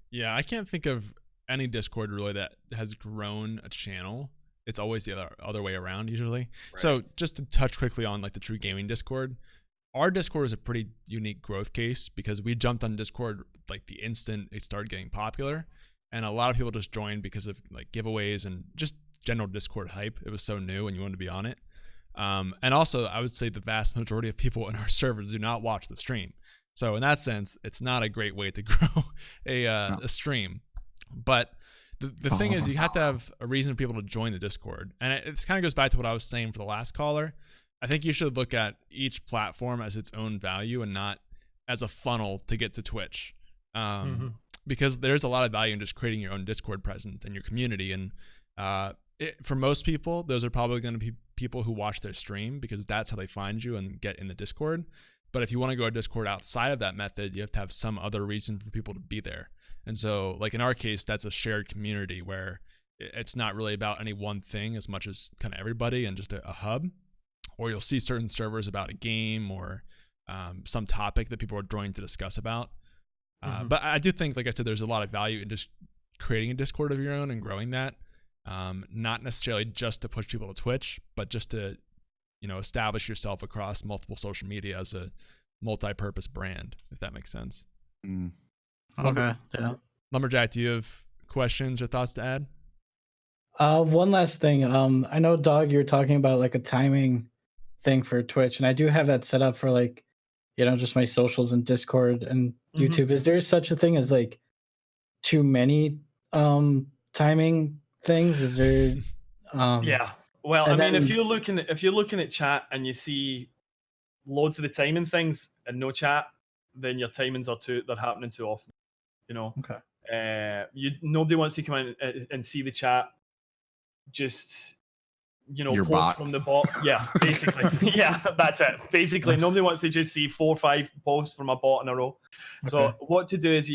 Yeah, I can't think of any Discord really that has grown a channel. It's always the other way around usually. Right. So just to touch quickly on like the TRUgaming Discord, our Discord is a pretty unique growth case because we jumped on Discord like the instant it started getting popular. And a lot of people just joined because of like giveaways and just general Discord hype. It was so new and you wanted to be on it. And also, I would say the vast majority of people in our servers do not watch the stream. So in that sense, it's not a great way to grow a stream. But the thing is, you have to have a reason for people to join the Discord. And it kind of goes back to what I was saying for the last caller. I think you should look at each platform as its own value and not as a funnel to get to Twitch. Because there's a lot of value in just creating your own Discord presence and your community. And for most people, those are probably going to be people who watch their stream because that's how they find you and get in the Discord. But if you want to go to Discord outside of that method, you have to have some other reason for people to be there. And so, like in our case, that's a shared community where it's not really about any one thing as much as kind of everybody and just a hub. Or you'll see certain servers about a game or some topic that people are joining to discuss about. But I do think, like I said, there's a lot of value in just creating a Discord of your own and growing that. Not necessarily just to push people to Twitch, but just to, you know, establish yourself across multiple social media as a multi-purpose brand, if that makes sense. Okay. Yeah. Lumberjack, do you have questions or thoughts to add? One last thing. I know, Dogg, you're talking about like a timing thing for Twitch, and I do have that set up for like, you know, just my socials and Discord and YouTube. Is there such a thing as like too many timing things? Is there yeah. Well, I mean, if you're looking at chat and you see loads of the timing things and no chat, then your timings they're happening too often. You know. Okay. Nobody wants to come in and see the chat. Just, you know, your post bot. from the bot. Yeah, basically. Yeah, that's it. Basically, nobody wants to just see 4 or 5 posts from a bot in a row. Okay. So what to do is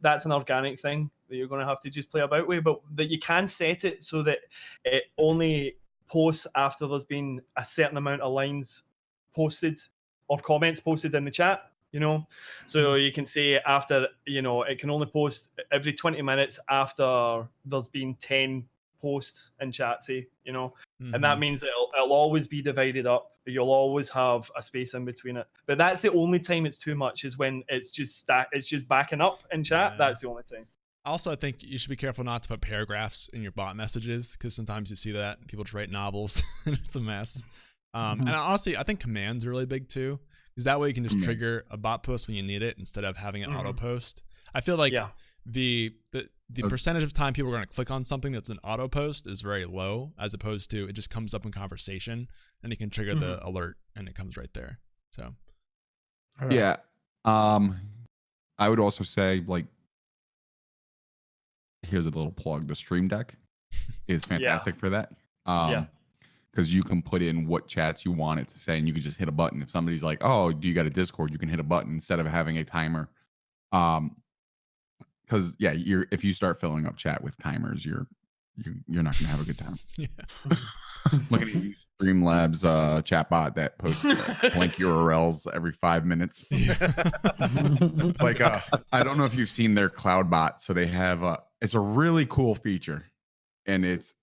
that's an organic thing that you're going to have to just play about with, but that you can set it so that it only posts after there's been a certain amount of lines posted or comments posted in the chat. You know, so you can say after, you know, it can only post every 20 minutes after there's been 10 posts in chat, say, you know, and that means it'll always be divided up. You'll always have a space in between it. But that's the only time it's too much is when it's just backing up in chat. Yeah. That's the only time. Also, I think you should be careful not to put paragraphs in your bot messages because sometimes you see that people just write novels and it's a mess. And honestly, I think commands are really big too. Because that way you can just trigger a bot post when you need it instead of having an auto post. I feel like the percentage of time people are going to click on something that's an auto post is very low, as opposed to it just comes up in conversation and you can trigger the alert and it comes right there. So yeah, I would also say, like, here's a little plug: the Stream Deck is fantastic for that. Because you can put in what chats you want it to say, and you can just hit a button. If somebody's like, "Oh, do you got a Discord?" You can hit a button instead of having a timer. Because if you start filling up chat with timers, you're not gonna have a good time. Look at you, Streamlabs chatbot that posts blank URLs every 5 minutes. Like, I don't know if you've seen their cloud bot. So they have it's a really cool feature, and it's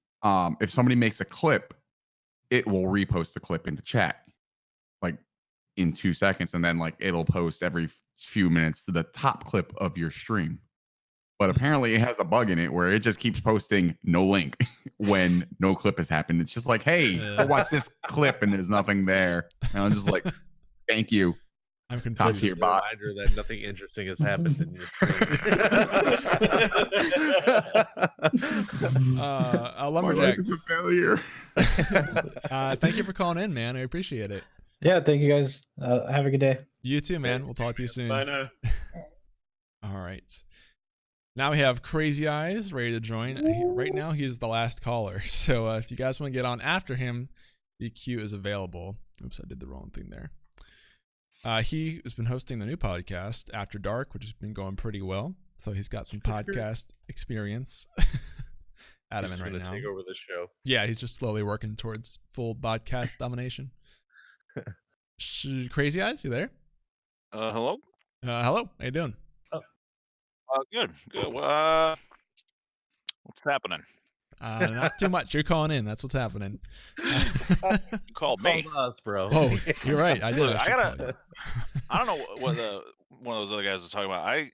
if somebody makes a clip, it will repost the clip into chat like in 2 seconds, and then like it'll post every few minutes to the top clip of your stream. But apparently it has a bug in it where it just keeps posting no link when no clip has happened. It's just like, hey, go watch this clip, and there's nothing there. And I'm just like, thank you. I'm confused. Just a reminder that nothing interesting has happened in your stream. Lumberjack is a failure. Thank you for calling in, man. I appreciate it. Yeah, thank you guys. Have a good day. You too, man. We'll talk to you soon. Bye now. All right. Now we have Crazy Eyes ready to join. Right now, he's the last caller. So if you guys want to get on after him, EQ is available. Oops, I did the wrong thing there. He has been hosting the new podcast After Dark, which has been going pretty well. So he's got some podcast experience. Adam in right now. Take over the show. Yeah, he's just slowly working towards full podcast domination. Crazy Eyes, you there? Hello. Hello. How you doing? Good. What's happening? Not too much. You're calling in. That's what's happening. You called me. Called us, bro. Oh, you're right. I did. Look, I don't know what one of those other guys was talking about. I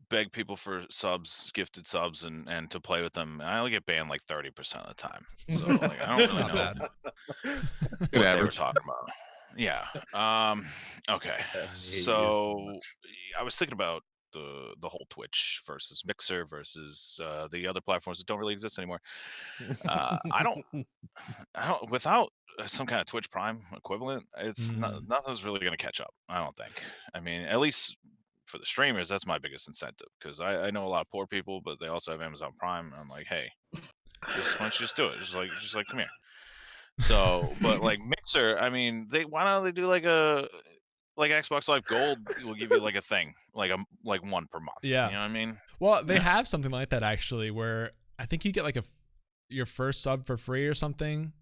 beg people for subs, gifted subs, and to play with them. I only get banned like 30% of the time. So like, I don't really know what they were talking about. Yeah. Okay. So I was thinking about the whole Twitch versus Mixer versus the other platforms that don't really exist anymore. I don't without some kind of Twitch Prime equivalent, it's nothing's really going to catch up. I don't think. I mean, at least for the streamers, that's my biggest incentive, because I know a lot of poor people, but they also have Amazon Prime, and I'm like, hey, why don't you just do it? Just like come here. So, but like Mixer, I mean, why don't they do like Xbox Live Gold will give you like a thing, like one per month. Yeah. You know what I mean? Well, they have something like that actually, where I think you get like your first sub for free or something.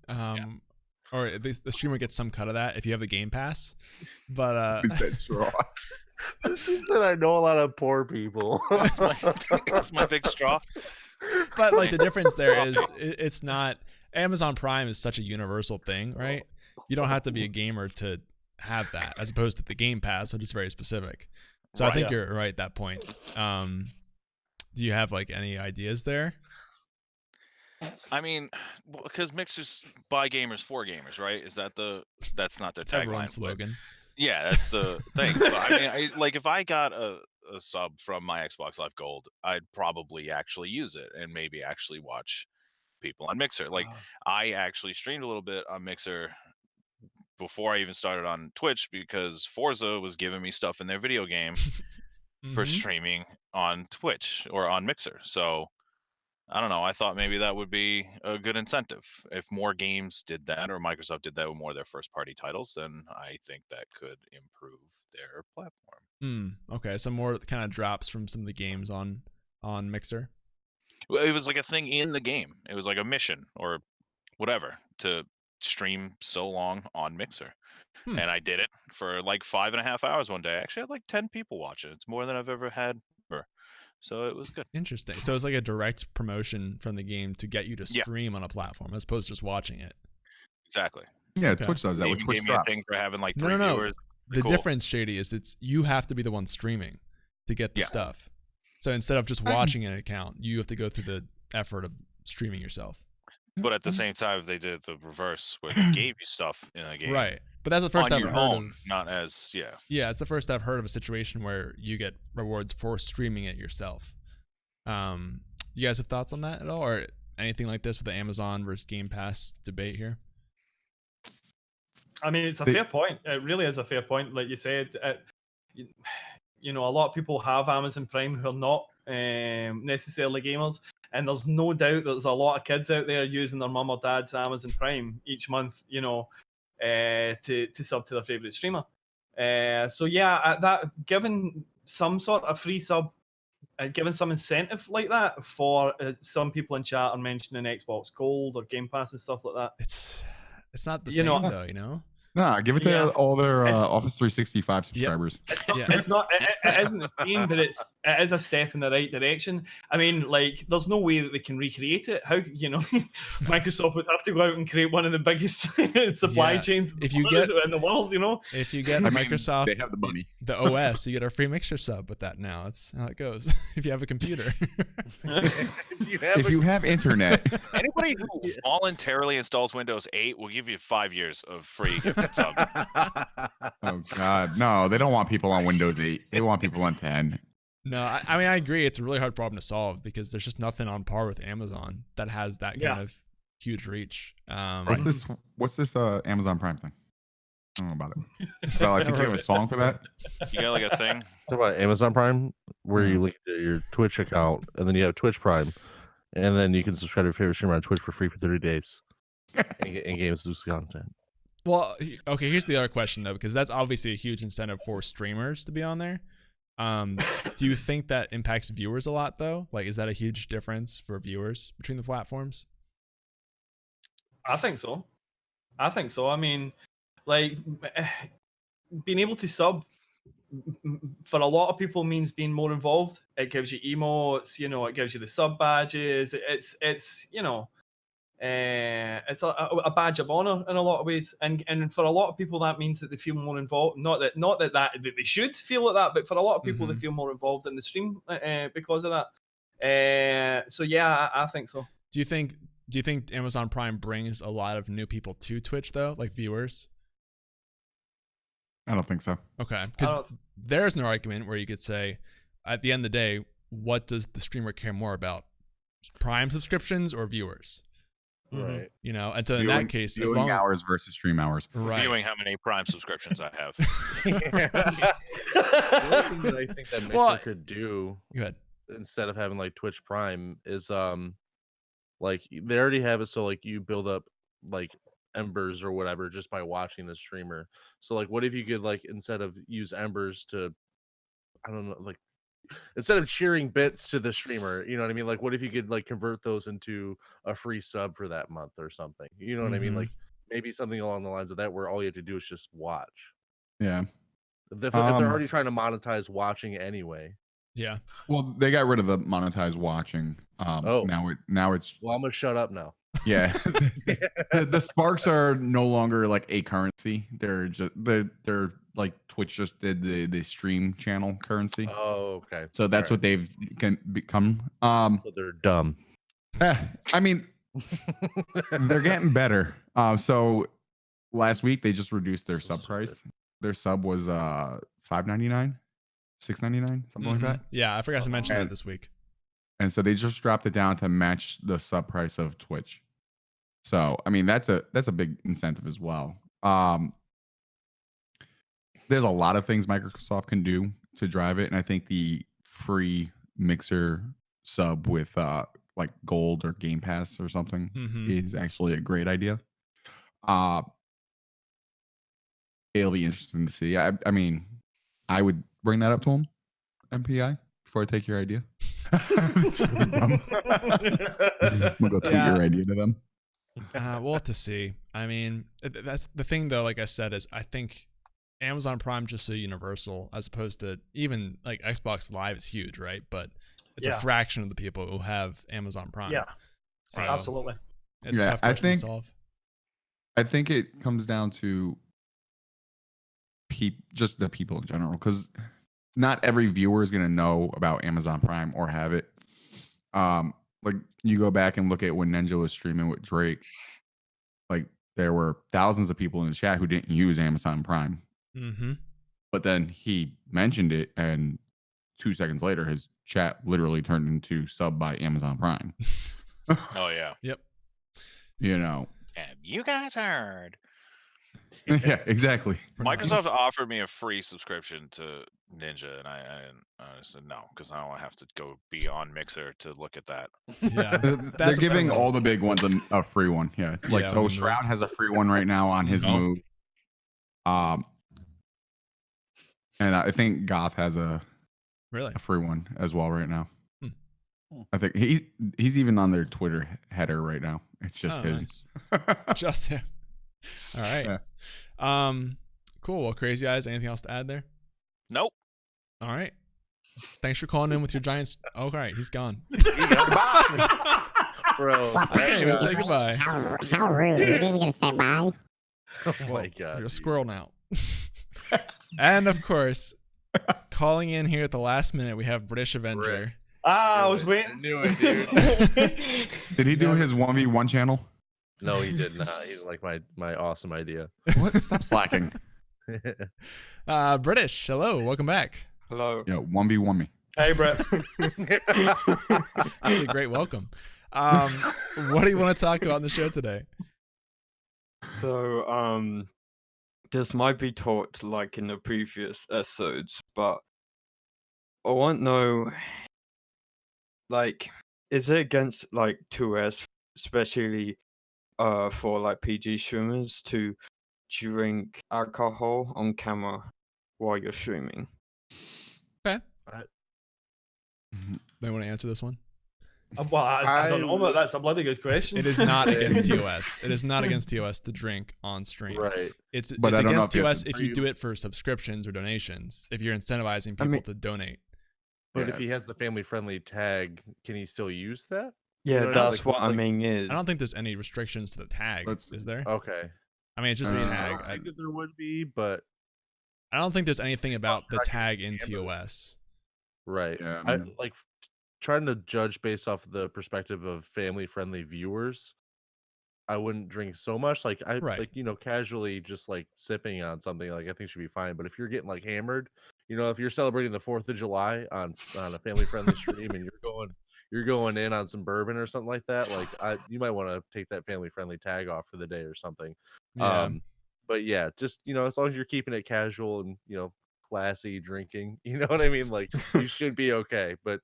Or at least the streamer gets some cut of that if you have the Game Pass. But That's raw. This is that I know a lot of poor people. That's my big straw. But like the difference there is it's not, Amazon Prime is such a universal thing, right? You don't have to be a gamer to have that, as opposed to the Game Pass, which is very specific. So I think you're right at that point. Do you have like any ideas there? I mean, because Mixer's by gamers for gamers, right? That's not their tagline slogan. Yeah, that's the thing. But I mean, like if I got a sub from my Xbox Live Gold, I'd probably actually use it and maybe actually watch people on Mixer. Like I actually streamed a little bit on Mixer before I even started on Twitch, because Forza was giving me stuff in their video game for streaming on Twitch or on Mixer. So I don't know. I thought maybe that would be a good incentive. If more games did that, or Microsoft did that with more of their first-party titles, then I think that could improve their platform. Okay, some more kind of drops from some of the games on Mixer. It was like a thing in the game. It was like a mission or whatever to stream so long on Mixer. And I did it for like 5.5 hours one day. I actually had like 10 people watch it. It's more than I've ever had ever. So it was good. Interesting. So it's like a direct promotion from the game to get you to stream on a platform, as opposed to just watching it. Exactly. Yeah, okay. Twitch does that. With Twitch drops. Thing for having like 3 viewers. The difference, Shady, is you have to be the one streaming to get the stuff. So instead of just watching an account, you have to go through the effort of streaming yourself. But at the same time, they did the reverse, where they gave you stuff in a game. Right. But that's the first I've heard of. Not as, Yeah, it's the first I've heard of a situation where you get rewards for streaming it yourself. You guys have thoughts on that at all, or anything like this with the Amazon versus Game Pass debate here? I mean, it's a fair point. It really is a fair point. Like you said, you know, a lot of people have Amazon Prime who are not necessarily gamers. And there's no doubt that there's a lot of kids out there using their mum or dad's Amazon Prime each month, you know, to sub to their favorite streamer. So yeah, that given some sort of free sub, given some incentive like that for some people in chat are mentioning Xbox Gold or Game Pass and stuff like that. It's not the same though, you know. Nah, give it to all their Office 365 subscribers. It's not. It isn't the same, but it is a step in the right direction. I mean, like, there's no way that they can recreate it. How, you know, Microsoft would have to go out and create one of the biggest supply chains in the world, you know. If you get Microsoft, they have the money. The OS, you get a free Mixer sub with that now. That's how it goes. If you have a computer. If you have internet. Anybody who voluntarily installs Windows 8 will give you 5 years of free sub. Oh God, no! They don't want people on Windows 8. They want people on 10. No, I mean I agree. It's a really hard problem to solve because there's just nothing on par with Amazon that has that kind of huge reach. What's this Amazon Prime thing? I don't know about it. So I think you have a song for that. You got like a thing? Talk about Amazon Prime, where you link to your Twitch account, and then you have Twitch Prime, and then you can subscribe to your favorite streamer on Twitch for free for 30 days. and games lose content. Well, okay. Here's the other question though, because that's obviously a huge incentive for streamers to be on there. Do you think that impacts viewers a lot though? Like, is that a huge difference for viewers between the platforms? I think so. I mean, like, being able to sub for a lot of people means being more involved. It gives you emotes, it gives you the sub badges. It's it's a badge of honor in a lot of ways, and for a lot of people that means that they feel more involved. Not that they should feel like that, but for a lot of people they feel more involved in the stream because of that. So yeah, I think so. Do you think Amazon Prime brings a lot of new people to Twitch though, like viewers? I don't think so. Okay, because there's no argument where you could say, at the end of the day, what does the streamer care more about? Prime subscriptions or viewers? Right. And so in that case, as long hours versus stream hours. Right. Viewing how many Prime subscriptions I have. The only thing that I think that Mixer could do, instead of having like Twitch Prime, is like they already have it, so like you build up like embers or whatever just by watching the streamer. So like, what if you could like, instead of use embers to, I don't know, like instead of cheering bits to the streamer, you know what I mean? Like, what if you could like convert those into a free sub for that month or something? You know what I mean? Like maybe something along the lines of that, where all you have to do is just watch. Yeah. If they're already trying to monetize watching anyway. Yeah. Well, they got rid of the monetized watching. Now it's. Well, I'm gonna shut up now. Yeah. the sparks are no longer like a currency. They're like Twitch just did the stream channel currency. Oh, okay. So that's what they've become. So they're dumb. I mean, they're getting better. So last week they just reduced their sub price. Their sub was $5.99, $6.99, something like that. Yeah, I forgot to mention that this week. And so they just dropped it down to match the sub price of Twitch. So I mean that's a big incentive as well. There's a lot of things Microsoft can do to drive it, and I think the free Mixer sub with like Gold or Game Pass or something is actually a great idea. It'll be interesting to see. I mean, I would bring that up to them, MPI, before I take your idea. It's really dumb. I'm gonna go tweet your idea to them. We'll have to see. I mean, that's the thing, though. Like I said, is I think Amazon Prime just so universal, as opposed to even like Xbox Live is huge, right? But it's a fraction of the people who have Amazon Prime. Yeah, so absolutely. It's a tough question to solve. I think it comes down to just the people in general, because not every viewer is going to know about Amazon Prime or have it. Like you go back and look at when Ninja was streaming with Drake, like there were thousands of people in the chat who didn't use Amazon Prime. But then he mentioned it, and 2 seconds later, his chat literally turned into sub by Amazon Prime. Oh yeah. Yep. And you guys heard. Yeah, exactly. Microsoft offered me a free subscription to Ninja, and I said no, because I don't have to go beyond Mixer to look at that. Yeah, they're giving all the big ones a free one. Yeah, like so Shroud has a free one right now on his move. And I think Goth has a free one as well right now. I think he's even on their Twitter header right now. It's just his. Nice. Just him. All right. Yeah. Cool. Well, Crazy Eyes, anything else to add there? Nope. All right. Thanks for calling in with your Giants. Oh, all right, he's gone. Bro, say goodbye. How rude. You didn't even say bye. Oh my god. You're a squirrel now. And of course, calling in here at the last minute, we have British Avenger. I was waiting. I knew it, dude. Did he do his 1v1 channel? No, he did not. He didn't like my awesome idea. What? Stop slacking. British, hello, welcome back. Hello. Yeah, 1v1 me. Hey, Brett. That'd be a great welcome. What do you want to talk about on the show today? So, this might be talked like in the previous episodes, but I want to know, like, is it against like 2S, especially for like PG streamers to drink alcohol on camera while you're streaming. Okay. They want to answer this one? Well, I don't know, but that's a bloody good question. It is not against TOS. It is not against TOS to drink on stream. Right. It's But I don't know against if you have TOS to- if you do it for subscriptions or donations. If you're incentivizing people to donate. But Yeah. if he has the family-friendly tag, can he still use that? Yeah, know, that's like- what I like- mean is. I don't think there's any restrictions to the tag. Is there? Okay. I mean, it's just the Uh, tag. I think that there would be, but I don't think there's anything about the tag in TOS. right. Yeah, I like trying to judge based off the perspective of family-friendly viewers. I wouldn't drink so much. Like like casually just like sipping on something like I think should be fine. But if you're getting like hammered, if you're celebrating the 4th of July on a family-friendly stream and you're going in on some bourbon or something like that, like you might want to take that family-friendly tag off for the day or something. Yeah. But yeah, just as long as you're keeping it casual and classy drinking, you know what I mean? Like you should be okay, but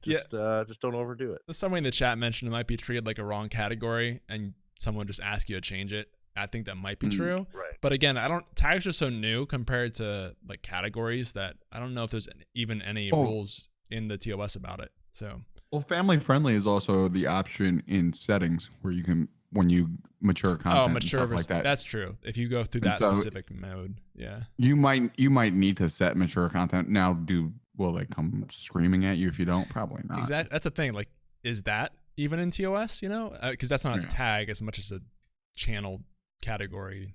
just don't overdo it. Somebody in the chat mentioned it might be treated like a wrong category and someone just ask you to change it. I think that might be true. Right. But again, tags are so new compared to like categories that I don't know if there's even any rules in the TOS about it. So family friendly is also the option in settings where you can when you mature content and stuff like that. That's true. If you go through And that so specific mode, yeah. You might need to set mature content. Now, will they come screaming at you if you don't? Probably not. Exactly. That's the thing. Like, is that even in TOS? Because that's not a tag as much as a channel category.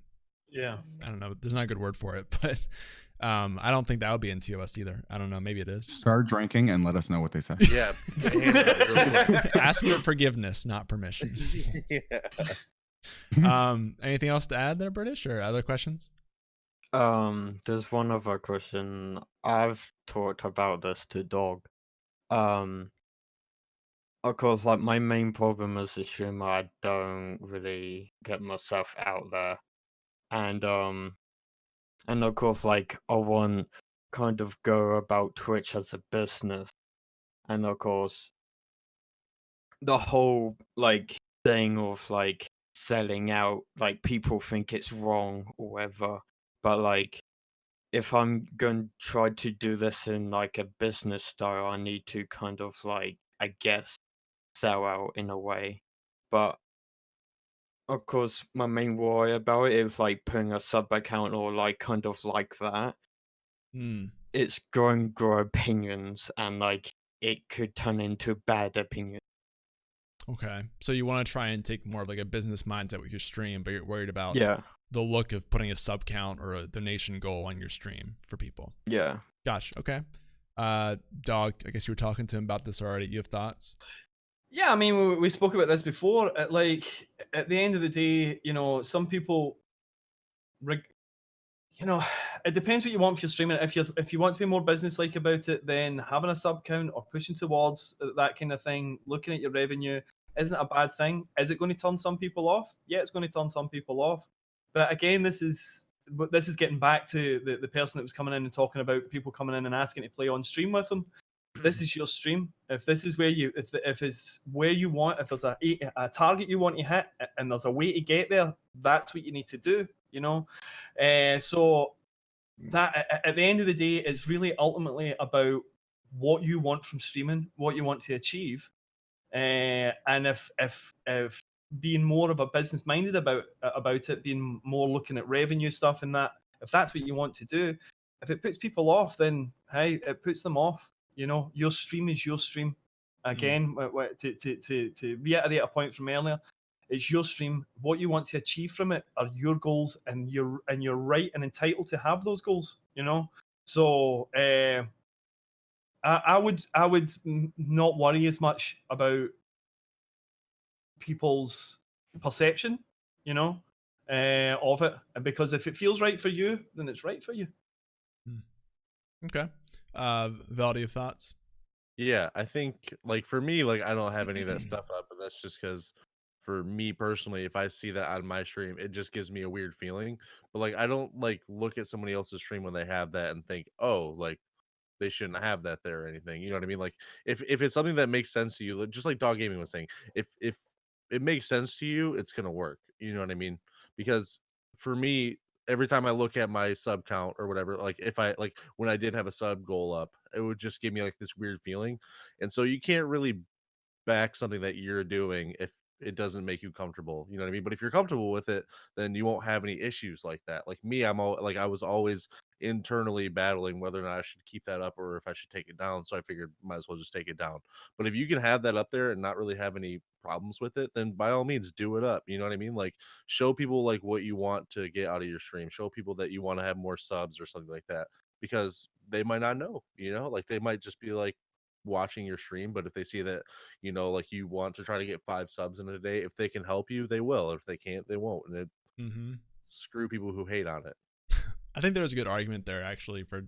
Yeah. I don't know. There's not a good word for it, but I don't think that would be in TOS either. I don't know. Maybe it is. Start drinking and let us know what they say. Yeah. Ask for forgiveness, not permission. Anything else to add there, British, or other questions? There's one other question. I've talked about this to Dogg. Of course, like my main problem as a streamer, I don't really get myself out there, and of course, like I want kind of go about Twitch as a business, and of course, the whole like thing of like selling out, like people think it's wrong or whatever, but like if I'm going to try to do this in like a business style, I need to kind of like, I guess, sell out in a way. But of course, my main worry about it is like putting a sub account or like kind of like that. It's going to grow opinions and like it could turn into bad opinions. Okay. So you want to try and take more of like a business mindset with your stream, but you're worried about the look of putting a sub count or a donation goal on your stream for people. Yeah. Gosh. Okay. Dogg, I guess you were talking to him about this already. You have thoughts? Yeah, I mean, we spoke about this before. Like, at the end of the day, some people, it depends what you want for your streaming. If you want to be more business-like about it, then having a sub count or pushing towards that kind of thing, looking at your revenue, isn't a bad thing. Is it going to turn some people off? Yeah, it's going to turn some people off. But again, this is getting back to the person that was coming in and talking about people coming in and asking to play on stream with them. This is your stream. If this is where if it's where you want, if there's a target you want to hit and there's a way to get there, that's what you need to do. So that at the end of the day, it's really ultimately about what you want from streaming, what you want to achieve, and if being more of a business minded about it, being more looking at revenue stuff and that, if that's what you want to do, if it puts people off, then hey, it puts them off. Your stream is your stream. Again, to reiterate a point from earlier, it's your stream. What you want to achieve from it are your goals, and you're right and entitled to have those goals. So I would not worry as much about people's perception, of it, because if it feels right for you, then it's right for you. Okay. Val, do you have thoughts? Yeah, I think like for me, like I don't have any of that stuff up, but that's just because for me personally, if I see that on my stream, it just gives me a weird feeling. But like I don't like look at somebody else's stream when they have that and think, oh, like they shouldn't have that there or anything. You know what I mean? Like if it's something that makes sense to you, just like Dogg Gaming was saying, if it makes sense to you, it's gonna work. You know what I mean? Because for me, every time I look at my sub count or whatever, like if I like when I did have a sub goal up, it would just give me like this weird feeling. And so you can't really back something that you're doing if it doesn't make you comfortable. You know what I mean? But if you're comfortable with it, then you won't have any issues like that. Like me, I was always internally battling whether or not I should keep that up or if I should take it down. So I figured might as well just take it down. But if you can have that up there and not really have any problems with it, then by all means do it up. You know what I mean? Like show people like what you want to get out of your stream. Show people that you want to have more subs or something like that because they might not know, like they might just be like watching your stream, but if they see that like you want to try to get 5 subs in a day, if they can help you they will, if they can't they won't, and screw people who hate on it. I think there's a good argument there actually for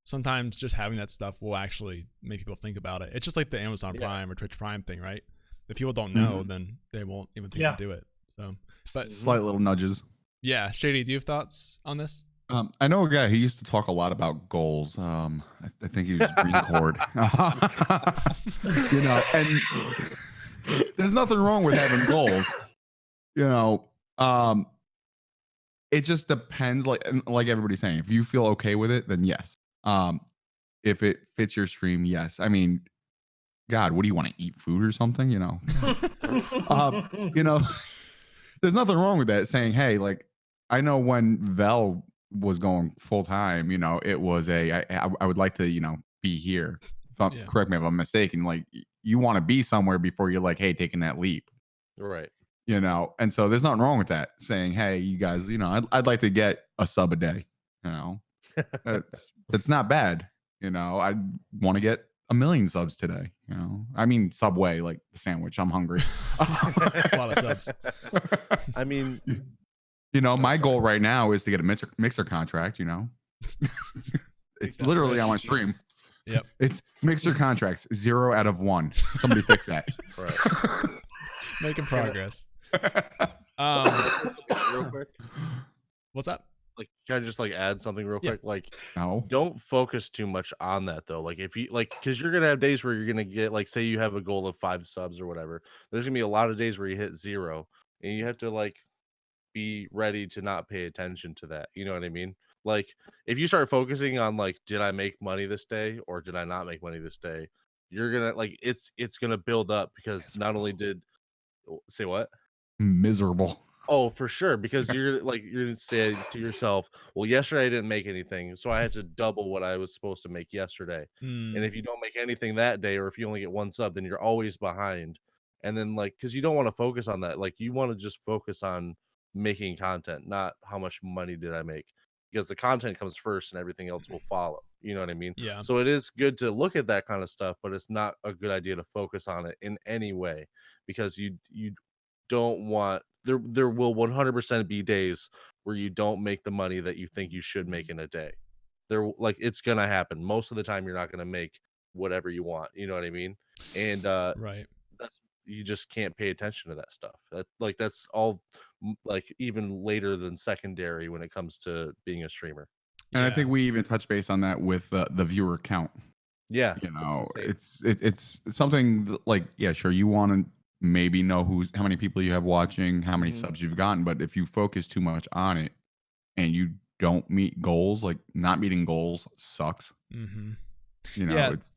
sometimes just having that stuff will actually make people think about it. It's just like the Amazon Prime or Twitch Prime thing, right? If people don't know, then they won't even think to do it. So but slight little nudges. Yeah. Shady, do you have thoughts on this? I know a guy who used to talk a lot about goals. I think he was GreenChord. And there's nothing wrong with having goals. It just depends. Like everybody's saying, if you feel okay with it, then yes. If it fits your stream, yes. I mean, God, what do you want to eat? Food or something? There's nothing wrong with that. Saying, hey, like I know when Vel was going full time, it was I would like to be here. Correct me if I'm mistaken, like you want to be somewhere before you're like, hey, taking that leap, right? And so there's nothing wrong with that, saying, hey, you guys, I'd like to get a sub a day. It's not bad. I want to get 1 million subs today. I mean Subway, like the sandwich. I'm hungry. A lot of subs. I mean, my goal right now is to get a mixer contract. It's literally on my stream. Yep. It's mixer contracts 0 out of 1. Somebody fix that. Right. Making progress. Real quick. What's up? Like, can I just like add something real quick? Like, no, don't focus too much on that though. Like, if you like, because you're gonna have days where you're gonna get like, say you have a goal of 5 subs or whatever. There's gonna be a lot of days where you hit 0, and you have to like be ready to not pay attention to that. You know what I mean? Like, if you start focusing on like, did I make money this day or did I not make money this day? You're gonna like, it's gonna build up because not only did say what miserable. Oh, for sure, because you're gonna say to yourself, well, yesterday I didn't make anything, so I had to double what I was supposed to make yesterday. And if you don't make anything that day, or if you only get 1 sub, then you're always behind. And then like, because you don't want to focus on that, like you want to just focus on making content, not how much money did I make, because the content comes first and everything else will follow. You know what I mean? Yeah. So it is good to look at that kind of stuff, but it's not a good idea to focus on it in any way, because you don't want there will 100% be days where you don't make the money that you think you should make in a day. Like it's gonna happen. Most of the time you're not gonna make whatever you want. You know what I mean? And right. You just can't pay attention to that stuff. That's all like even later than secondary when it comes to being a streamer. And I think we even touched base on that with the viewer count. Yeah, it's something that, like, yeah, sure, you want to maybe know how many people you have watching, how many subs you've gotten, but if you focus too much on it and you don't meet goals, like not meeting goals sucks. It's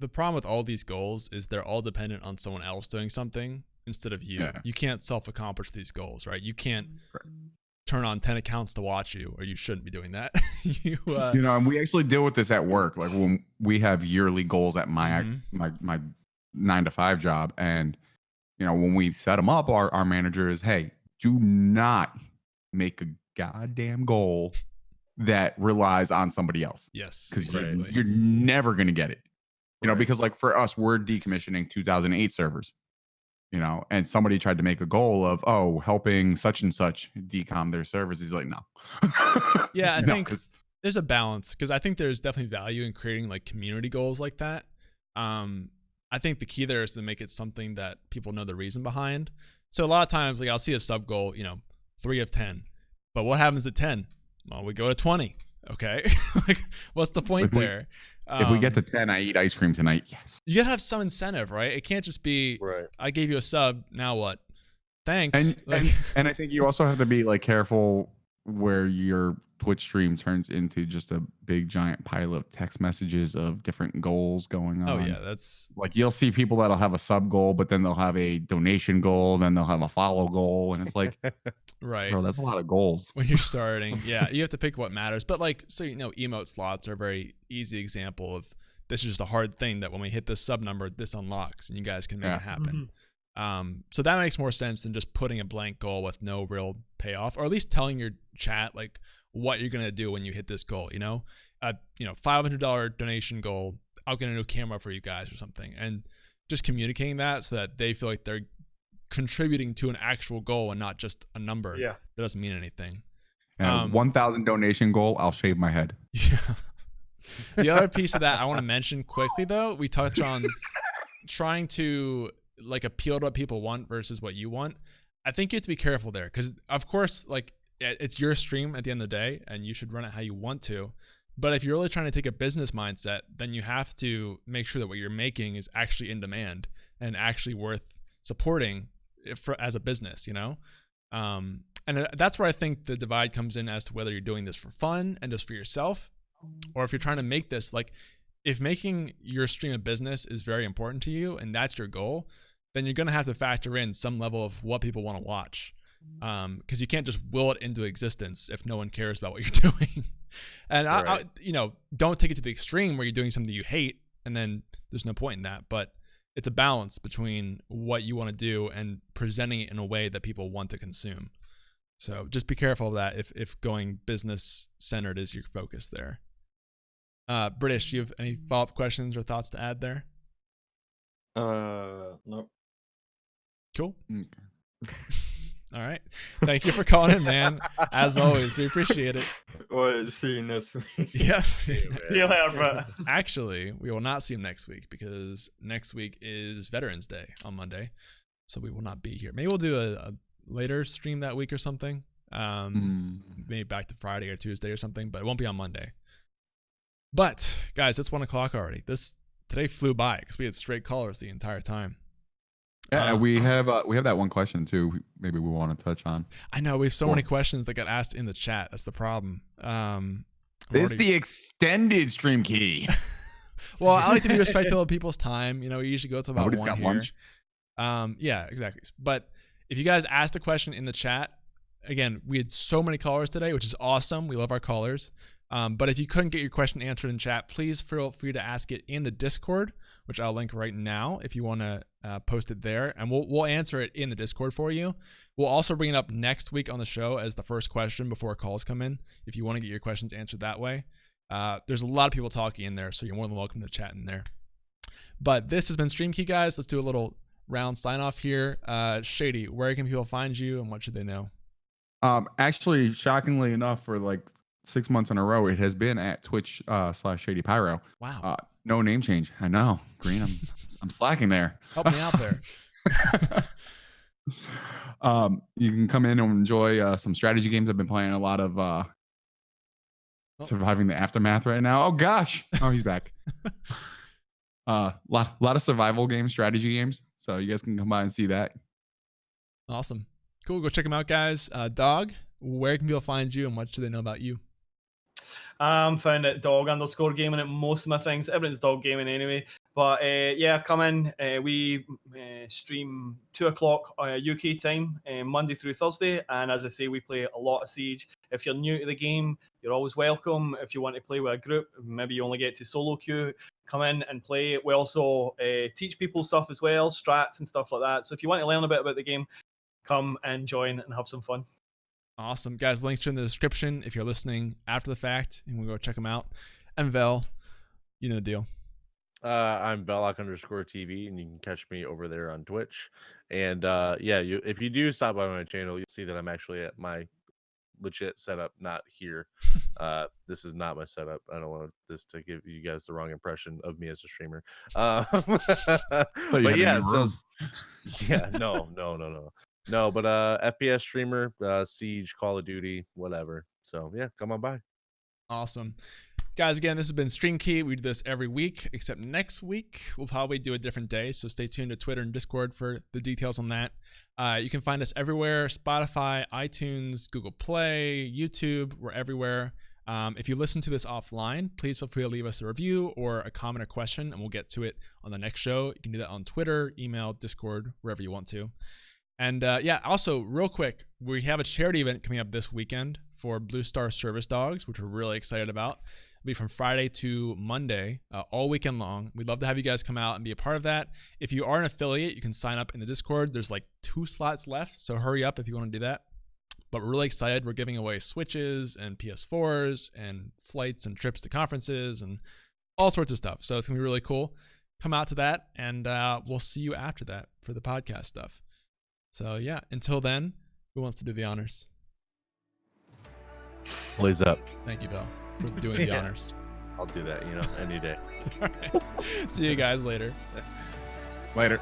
the problem with all these goals is they're all dependent on someone else doing something instead of you. You can't self-accomplish these goals, right? You can't turn on 10 accounts to watch you, or you shouldn't be doing that. And we actually deal with this at work. Like when we have yearly goals at my 9-to-5 job, and when we set them up, our manager is, hey, do not make a goddamn goal that relies on somebody else. Yes, because you're never gonna get it. Because like for us, we're decommissioning 2008 servers. And somebody tried to make a goal of helping such and such decom their servers. He's like, no. Yeah, I think there's a balance, because I think there's definitely value in creating like community goals like that. I think the key there is to make it something that people know the reason behind. So a lot of times, like I'll see a sub goal, 3 of 10, but what happens at 10? Well, we go to 20, Okay, like what's the point there? If we get to 10, I eat ice cream tonight. Yes. You gotta have some incentive, right? It can't just be Right. I gave you a sub. Now what? Thanks. And I think you also have to be like careful where your Twitch stream turns into just a big giant pile of text messages of different goals going on. Oh yeah, that's like you'll see people that'll have a sub goal, but then they'll have a donation goal, then they'll have a follow goal, and it's like, right. bro, that's a lot of goals When you're starting. Yeah, you have to pick what matters. But like, so emote slots are a very easy example of this is just a hard thing that when we hit this sub number, this unlocks, and you guys can make it happen. So that makes more sense than just putting a blank goal with no real payoff, or at least telling your chat like what you're gonna do when you hit this goal. $500 donation goal. I'll get a new camera for you guys or something, and just communicating that so that they feel like they're contributing to an actual goal and not just a number. Yeah, that doesn't mean anything. 1,000 donation goal. I'll shave my head. Yeah. The other piece of that I want to mention quickly, though, we touch on trying to like appeal to what people want versus what you want. I think you have to be careful there because, of course, like it's your stream at the end of the day, and you should run it how you want to. But if you're really trying to take a business mindset, then you have to make sure that what you're making is actually in demand and actually worth supporting as a business, And that's where I think the divide comes in as to whether you're doing this for fun and just for yourself, or if you're trying to make this like, if making your stream a business is very important to you and that's your goal, then you're going to have to factor in some level of what people want to watch. Because you can't just will it into existence if no one cares about what you're doing. And Right. don't take it to the extreme where you're doing something you hate and then there's no point in that. But it's a balance between what you want to do and presenting it in a way that people want to consume. So just be careful of that if going business centered is your focus there. British, do you have any follow-up questions or thoughts to add there? Nope. Cool. All right. Thank you for calling in, man. As always, we appreciate it. Well, see you next week. Yes. See you later, bro. Actually, we will not see him next week because next week is Veterans Day on Monday. So we will not be here. Maybe we'll do a later stream that week or something. Maybe back to Friday or Tuesday or something, but it won't be on Monday. But guys, it's 1 o'clock already. Today flew by because we had straight callers the entire time. Yeah, we have that one question too. Maybe we want to touch on. I know we have so many questions that got asked in the chat. That's the problem. It's the extended stream key. Well, I like to be respectful of people's time. We usually go to about Nobody's 1 got here. lunch. Yeah, exactly. But if you guys asked a question in the chat, again, we had so many callers today, which is awesome. We love our callers. But if you couldn't get your question answered in chat, please feel free to ask it in the Discord, which I'll link right now if you want to post it there, and we'll answer it in the Discord for you. We'll also bring it up next week on the show as the first question before calls come in, if you want to get your questions answered that way. There's a lot of people talking in there, so you're more than welcome to chat in there. But this has been Stream Key, guys. Let's do a little round sign off here. Shady, where can people find you and what should they know? Actually, shockingly enough, for like 6 months in a row, it has been at Twitch /ShadyPyro. Wow. No name change. I know. Green, I'm slacking there. Help me out there. You can come in and enjoy some strategy games. I've been playing a lot of Surviving the Aftermath right now. Oh gosh. Oh, he's back. Lot of survival games, strategy games. So you guys can come by and see that. Awesome. Cool. Go check them out, guys. Dogg, where can people find you and what should they know about you? Found at Dogg_gaming at most of my things. Everything's Dogg Gaming anyway. But yeah, come in. We stream 2 o'clock UK time, Monday through Thursday. And as I say, we play a lot of Siege. If you're new to the game, you're always welcome. If you want to play with a group, maybe you only get to solo queue, come in and play. We also teach people stuff as well, strats and stuff like that. So if you want to learn a bit about the game, come and join and have some fun. Awesome. Guys, links are in the description if you're listening after the fact, and we'll go check them out. And Vel, you know the deal. I'm Belloc_TV, and you can catch me over there on Twitch. And yeah, if you do stop by my channel, you'll see that I'm actually at my legit setup, not here. This is not my setup. I don't want this to give you guys the wrong impression of me as a streamer. But yeah, so yeah, no, but FPS streamer, Siege, Call of Duty, whatever. So yeah, come on by. Awesome. Guys, again, this has been Stream Key. We do this every week, except next week we'll probably do a different day. So stay tuned to Twitter and Discord for the details on that. You can find us everywhere: Spotify, iTunes, Google Play, YouTube. We're everywhere. If you listen to this offline, please feel free to leave us a review or a comment or question, and we'll get to it on the next show. You can do that on Twitter, email, Discord, wherever you want to. And also, real quick, we have a charity event coming up this weekend for Blue Star Service Dogs, which we're really excited about. It'll be from Friday to Monday, all weekend long. We'd love to have you guys come out and be a part of that. If you are an affiliate, you can sign up in the Discord. There's like 2 slots left, so hurry up if you want to do that. But we're really excited. We're giving away Switches and PS4s and flights and trips to conferences and all sorts of stuff. So it's going to be really cool. Come out to that, and we'll see you after that for the podcast stuff. So, yeah, until then, who wants to do the honors? Blaze up. Thank you, Bill, for doing the honors. I'll do that, any day. All right. See you guys later. Later.